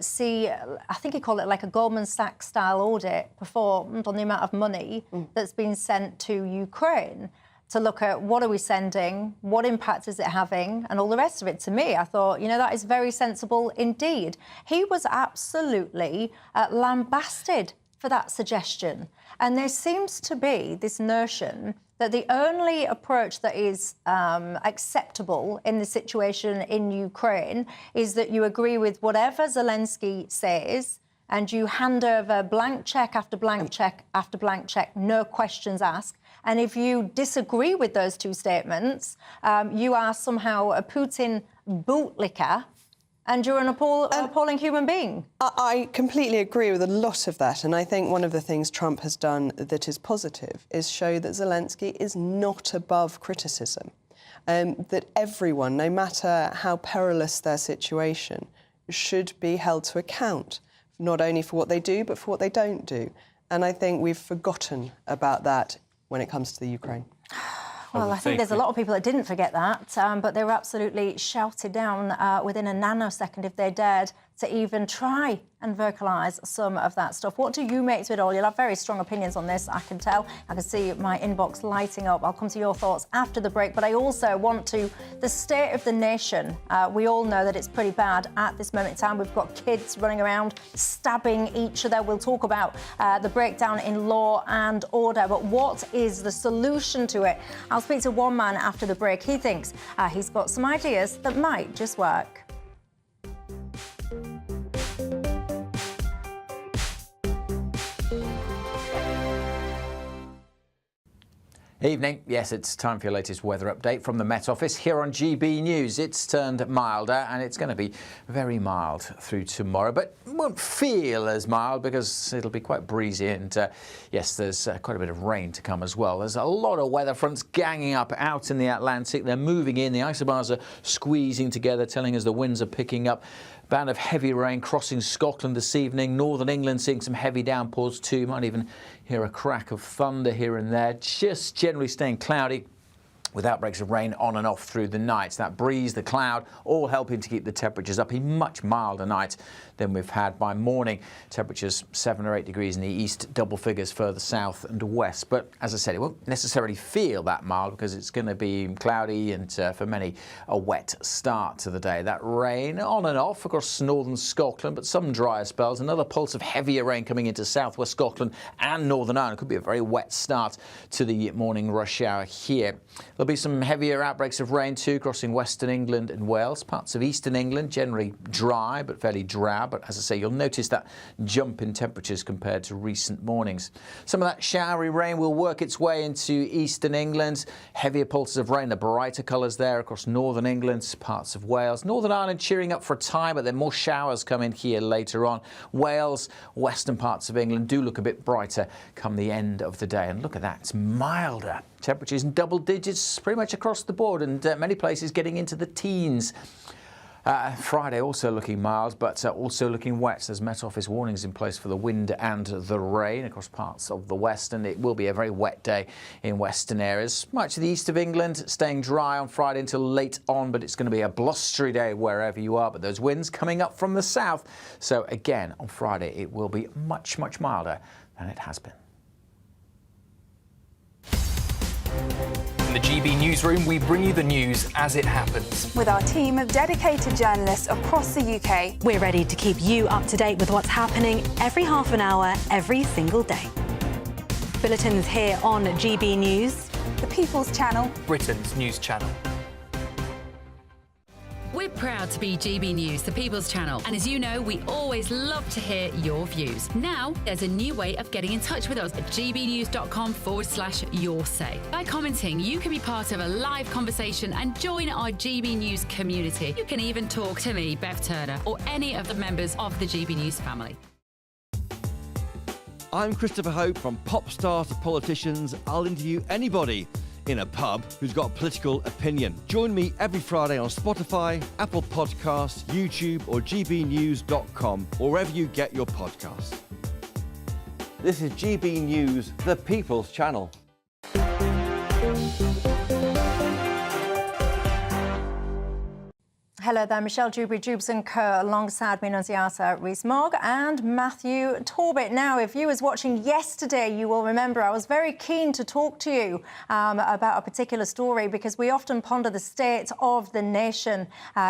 see, I think he called it like a Goldman Sachs-style audit performed on the amount of money that's been sent to Ukraine to look at what are we sending, what impact is it having, and all the rest of it. To me, I thought, you know, that is very sensible indeed. He was absolutely lambasted for that suggestion. And there seems to be this notion that the only approach that is acceptable in the situation in Ukraine is that you agree with whatever Zelensky says and you hand over blank check after blank check after blank check, no questions asked. And if you disagree with those two statements, you are somehow a Putin bootlicker and you're an appalling human being. I completely agree with a lot of that. And I think one of the things Trump has done that is positive is show that Zelensky is not above criticism. That everyone, no matter how perilous their situation, should be held to account, not only for what they do, but for what they don't do. And I think we've forgotten about that when it comes to the Ukraine. Well, I think there's a lot of people that didn't forget that, but they were absolutely shouted down within a nanosecond if they dared to even try and vocalise some of that stuff. What do you make to it all? You'll have very strong opinions on this, I can tell. I can see my inbox lighting up. I'll come to your thoughts after the break, but I also want to... The state of the nation. We all know that it's pretty bad at this moment in time. We've got kids running around, stabbing each other. We'll talk about the breakdown in law and order, but what is the solution to it? I'll speak to one man after the break. He thinks he's got some ideas that might just work. Evening. Yes, it's time for your latest weather update from the Met Office here on GB News. It's turned milder and it's going to be very mild through tomorrow, but it won't feel as mild because it'll be quite breezy and yes, there's quite a bit of rain to come as well. There's a lot of weather fronts ganging up out in the Atlantic. They're moving in. The isobars are squeezing together, telling us the winds are picking up. Band of heavy rain crossing Scotland this evening. Northern England seeing some heavy downpours too. You might even hear a crack of thunder here and there. Just generally staying cloudy with outbreaks of rain on and off through the night. That breeze, the cloud, all helping to keep the temperatures up. A much milder night than we've had by morning. Temperatures 7 or 8 degrees in the east, double figures further south and west. But as I said, it won't necessarily feel that mild because it's going to be cloudy and for many a wet start to the day. That rain on and off across northern Scotland, but some drier spells. Another pulse of heavier rain coming into southwest Scotland and Northern Ireland. It could be a very wet start to the morning rush hour here. There'll be some heavier outbreaks of rain too crossing western England and Wales. Parts of eastern England generally dry but fairly drab. But as I say, you'll notice that jump in temperatures compared to recent mornings. Some of that showery rain will work its way into eastern England. Heavier pulses of rain, the brighter colours there across northern England, parts of Wales. Northern Ireland cheering up for a time, but then more showers come in here later on. Wales, western parts of England do look a bit brighter come the end of the day. And look at that, it's milder. Temperatures in double digits pretty much across the board and many places getting into the teens. Friday also looking mild, but also looking wet. There's Met Office warnings in place for the wind and the rain across parts of the west, and it will be a very wet day in western areas. Much of the east of England staying dry on Friday until late on, but it's going to be a blustery day wherever you are. But those winds coming up from the south. So again, on Friday, it will be much, much milder than it has been. In the GB Newsroom, we bring you the news as it happens. With our team of dedicated journalists across the UK, we're ready to keep you up to date with what's happening every half an hour, every single day. Bulletins here on GB News, the People's Channel, Britain's news channel. We're proud to be GB News, the People's Channel, and as you know, we always love to hear your views. Now, there's a new way of getting in touch with us at gbnews.com/your-say. By commenting, you can be part of a live conversation and join our GB News community. You can even talk to me, Bev Turner, or any of the members of the GB News family. I'm Christopher Hope. From pop stars to politicians, I'll interview anybody in a pub who's got a political opinion. Join me every Friday on Spotify, Apple Podcasts, YouTube or gbnews.com, or wherever you get your podcasts. This is GB News, the People's Channel. Hello there, Michelle Dewberry, Dewbs & Co, alongside me, Nunziata Rees-Mogg and Matthew Torbett. Now, if you was watching yesterday, you will remember I was very keen to talk to you about a particular story, because we often ponder the state of the nation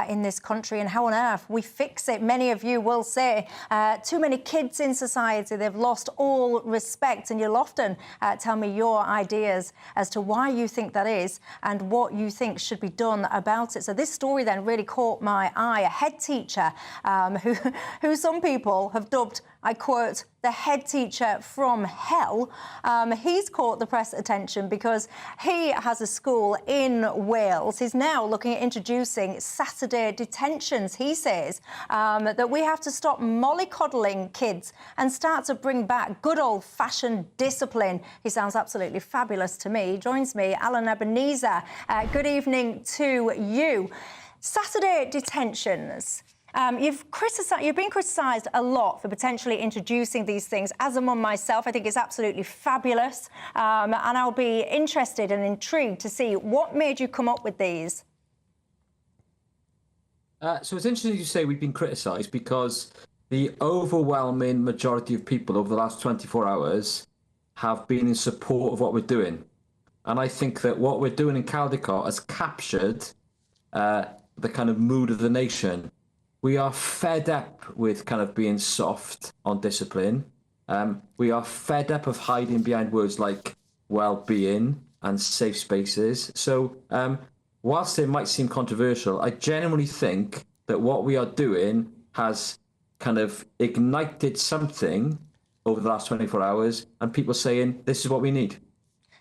in this country and how on earth we fix it. Many of you will say too many kids in society, they've lost all respect, and you'll often tell me your ideas as to why you think that is and what you think should be done about it. So this story then really caught my eye. A head teacher who some people have dubbed, I quote, the head teacher from hell. He's caught the press attention because he has a school in Wales. He's now looking at introducing Saturday detentions. He says that we have to stop mollycoddling kids and start to bring back good old-fashioned discipline. He sounds absolutely fabulous to me. He joins me, Alan Ebenezer. Good evening to you. Saturday detentions. You've been criticised a lot for potentially introducing these things. As a mum myself, I think it's absolutely fabulous. And I'll be interested and intrigued to see what made you come up with these. So it's interesting you say we've been criticised, because the overwhelming majority of people over the last 24 hours have been in support of what we're doing. And I think that what we're doing in Caldecott has captured the kind of mood of the nation. We are fed up with kind of being soft on discipline. We are fed up of hiding behind words like well-being and safe spaces. So whilst it might seem controversial, I genuinely think that what we are doing has kind of ignited something over the last 24 hours, and people saying, this is what we need.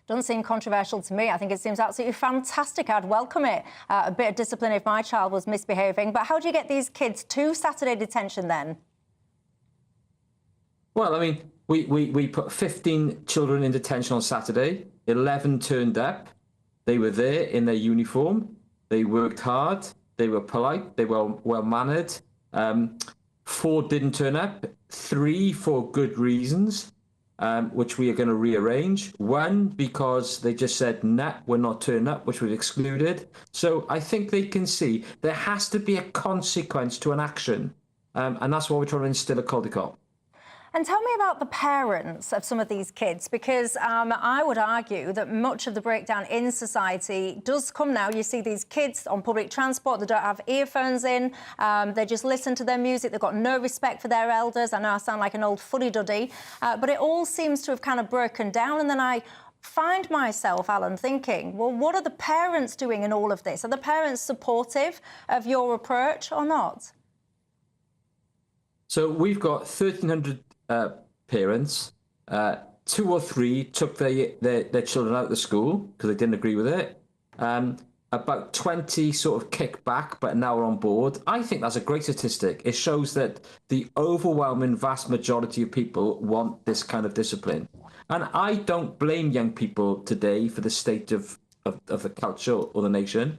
Doesn't seem controversial to me. I think it seems absolutely fantastic. I'd welcome it. A bit of discipline if my child was misbehaving. But how do you get these kids to Saturday detention then? Well, I mean, we put 15 children in detention on Saturday. 11 turned up. They were there in their uniform. They worked hard. They were polite. They were well-mannered. 4 didn't turn up. 3 for good reasons. Which we are going to rearrange. 1, because they just said, nah, we're not turning up, which we've excluded. So I think they can see there has to be a consequence to an action. And that's what we're trying to instill at Caldecott. And tell me about the parents of some of these kids, because I would argue that much of the breakdown in society does come now. You see these kids on public transport, they don't have earphones in, they just listen to their music, they've got no respect for their elders. I know I sound like an old fuddy-duddy, but it all seems to have kind of broken down. And then I find myself, Alan, thinking, well, what are the parents doing in all of this? Are the parents supportive of your approach or not? So we've got 1,300 parents. 2 or 3 took their children out of the school because they didn't agree with it. About 20 sort of kicked back, but now are on board. I think that's a great statistic. It shows that the overwhelming vast majority of people want this kind of discipline. And I don't blame young people today for the state of the culture or the nation.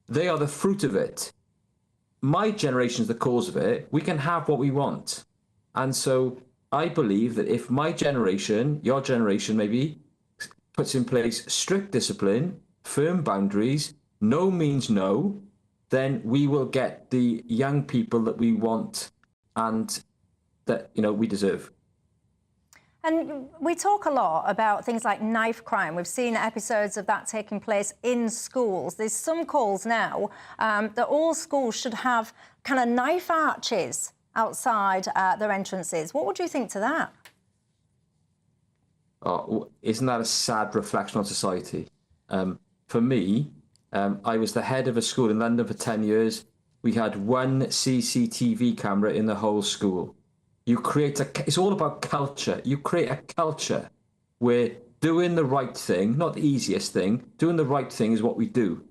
They are the fruit of it. My generation is the cause of it. We can have what we want. And so I believe that if my generation, your generation maybe, puts in place strict discipline, firm boundaries, no means no, then we will get the young people that we want and that, we deserve. And we talk a lot about things like knife crime. We've seen episodes of that taking place in schools. There's some calls now that all schools should have kind of knife arches outside their entrances. What would you think to that? Oh, isn't that a sad reflection on society? For me, I was the head of a school in London for 10 years. We had 1 CCTV camera in the whole school. It's all about culture. You create a culture where doing the right thing, not the easiest thing, doing the right thing is what we do.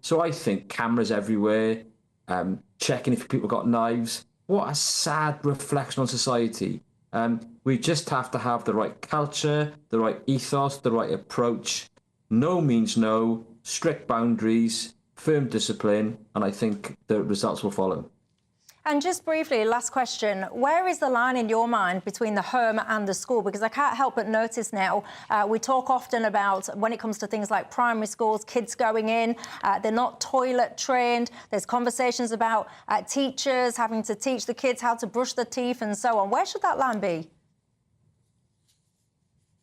So I think cameras everywhere, checking if people got knives. What a sad reflection on society. We just have to have the right culture, the right ethos, the right approach. No means no, strict boundaries, firm discipline, and I think the results will follow. And just briefly, last question, where is the line in your mind between the home and the school? Because I can't help but notice now, we talk often about, when it comes to things like primary schools, kids going in, they're not toilet trained. There's conversations about teachers having to teach the kids how to brush their teeth and so on. Where should that line be?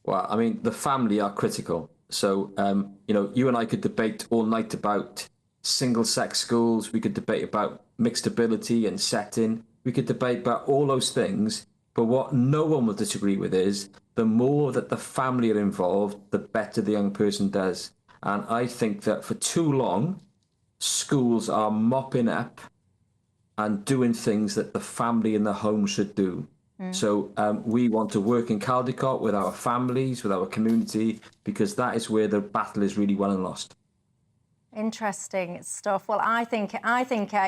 Well, I mean, the family are critical. So, you know, you and I could debate all night about single-sex schools. We could debate about mixed ability and setting. We could debate about all those things. But what no one will disagree with is the more that the family are involved, the better the young person does. And I think that for too long, schools are mopping up and doing things that the family in the home should do. So we want to work in Caldecott with our families, with our community, because that is where the battle is really won and lost. Interesting stuff. Well, I think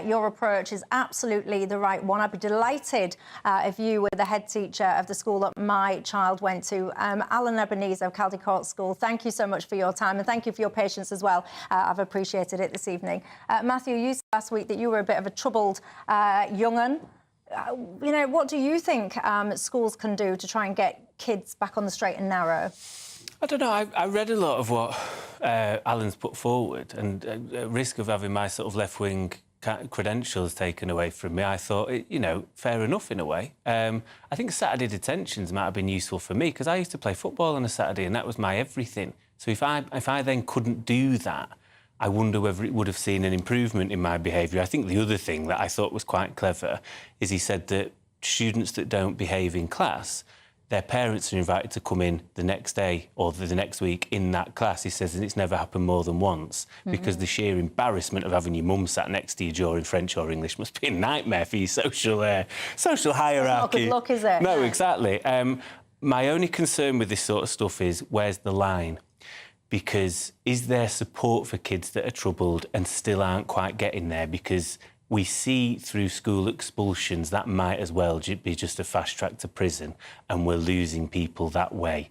your approach is absolutely the right one. I'd be delighted if you were the head teacher of the school that my child went to. Alan Ebenezer of Caldecott School, thank you so much for your time and thank you for your patience as well. I've appreciated it this evening. Matthew, you said last week that you were a bit of a troubled young'un. You know, what do you think schools can do to try and get kids back on the straight and narrow? I don't know. I read a lot of what Alan's put forward, and at risk of having my sort of left-wing credentials taken away from me, I thought, you know, fair enough in a way. I think Saturday detentions might have been useful for me because I used to play football on a Saturday and that was my everything. So if I then couldn't do that, I wonder whether it would have seen an improvement in my behaviour. I think the other thing that I thought was quite clever is he said that students that don't behave in class, their parents are invited to come in the next day or the next week in that class. He says that it's never happened more than once because the sheer embarrassment of having your mum sat next to you during French or English must be a nightmare for your social hierarchy. It's not good luck, is it? No, exactly. My only concern with this sort of stuff is where's the line? Because is there support for kids that are troubled and still aren't quite getting there? Because we see through school expulsions that might as well be just a fast track to prison, and we're losing people that way,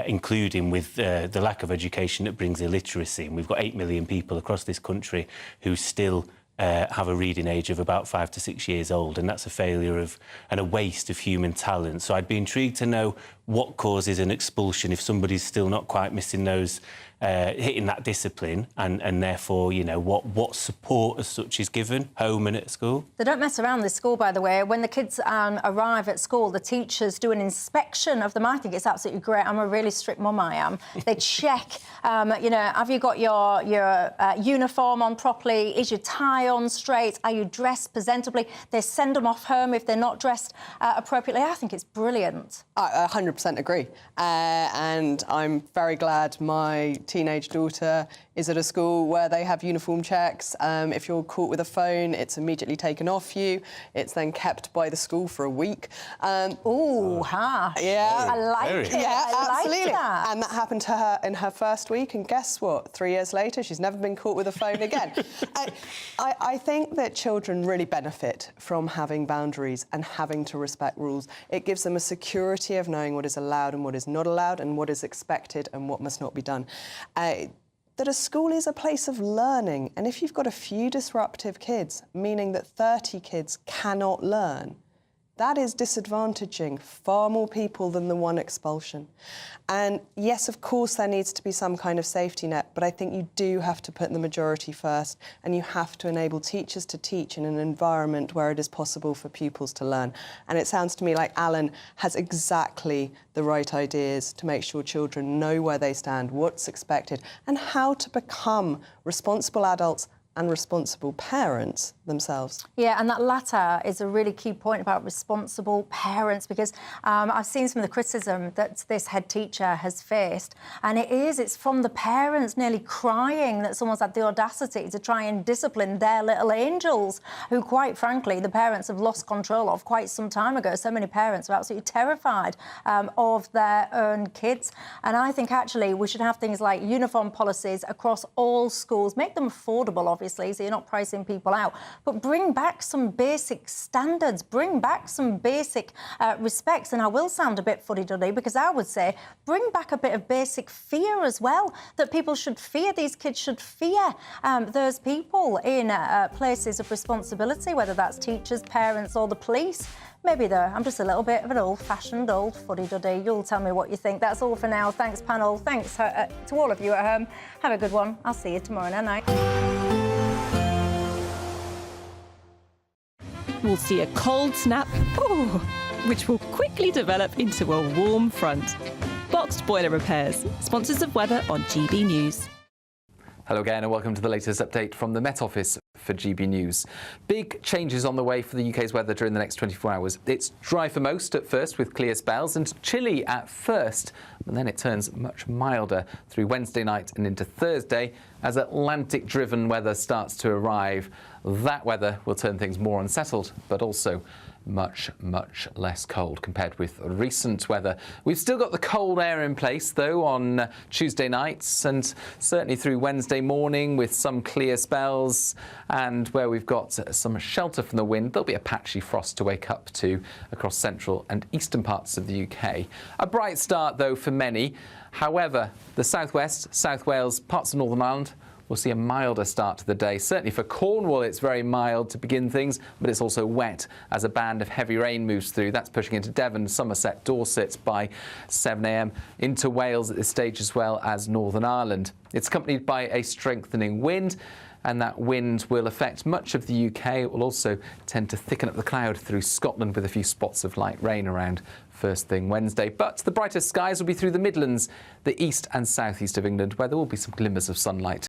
including with the lack of education that brings illiteracy. And we've got 8 million people across this country who still have a reading age of about 5 to 6 years old, and that's a failure of and a waste of human talent. So I'd be intrigued to know what causes an expulsion if somebody's still not quite missing those, hitting that discipline, and therefore, you know, what support as such is given, home and at school. They don't mess around this school, by the way. When the kids arrive at school, the teachers do an inspection of them. I think it's absolutely great. I'm a really strict mum, I am. They check, you know, have you got your uniform on properly? Is your tie on straight? Are you dressed presentably? They send them off home if they're not dressed appropriately. I think it's brilliant. I 100% agree. And I'm very glad my teenage daughter is at a school where they have uniform checks. If you're caught with a phone, it's immediately taken off you. It's then kept by the school for a week. Ooh, harsh. Yeah. I like it. Yeah, I absolutely. like that. And that happened to her in her first week. And guess what? 3 years later, she's never been caught with a phone again. I think that children really benefit from having boundaries and having to respect rules. It gives them a security of knowing what is allowed and what is not allowed and what is expected and what must not be done. That a school is a place of learning, and if you've got a few disruptive kids, meaning that 30 kids cannot learn, that is disadvantaging far more people than the one expulsion. And yes, of course, there needs to be some kind of safety net, but I think you do have to put the majority first, and you have to enable teachers to teach in an environment where it is possible for pupils to learn. And it sounds to me like Alan has exactly the right ideas to make sure children know where they stand, what's expected, and how to become responsible adults and responsible parents themselves. Yeah, and that latter is a really key point about responsible parents, because I've seen some of the criticism that this head teacher has faced, and it's from the parents nearly crying that someone's had the audacity to try and discipline their little angels, who, quite frankly, the parents have lost control of quite some time ago. So many parents are absolutely terrified of their own kids. And I think, actually, we should have things like uniform policies across all schools, make them affordable, obviously, obviously, so you're not pricing people out. But bring back some basic standards, bring back some basic respects. And I will sound a bit fuddy-duddy because I would say bring back a bit of basic fear as well, that people should fear, these kids should fear those people in places of responsibility, whether that's teachers, parents or the police. Maybe though, I'm just a little bit of an old-fashioned, old fuddy-duddy. You'll tell me what you think. That's all for now. Thanks, panel. Thanks to all of you at home. Have a good one. I'll see you tomorrow night. We'll see a cold snap, which will quickly develop into a warm front. Boxed Boiler Repairs, sponsors of weather on GB News. Hello again and welcome to the latest update from the Met Office for GB News. Big changes on the way for the UK's weather during the next 24 hours. It's dry for most at first with clear spells and chilly at first, but then it turns much milder through Wednesday night and into Thursday as Atlantic-driven weather starts to arrive. That weather will turn things more unsettled, but also much, much less cold compared with recent weather. We've still got the cold air in place, though, on Tuesday nights and certainly through Wednesday morning with some clear spells. And where we've got some shelter from the wind, there'll be a patchy frost to wake up to across central and eastern parts of the UK. A bright start, though, for many. However, the southwest, South Wales, parts of Northern Ireland, we'll see a milder start to the day. Certainly for Cornwall, it's very mild to begin things, but it's also wet as a band of heavy rain moves through. That's pushing into Devon, Somerset, Dorset by 7 a.m, into Wales at this stage as well as Northern Ireland. It's accompanied by a strengthening wind, and that wind will affect much of the UK. It will also tend to thicken up the cloud through Scotland with a few spots of light rain around first thing Wednesday. But the brightest skies will be through the Midlands, the east and southeast of England, where there will be some glimmers of sunlight.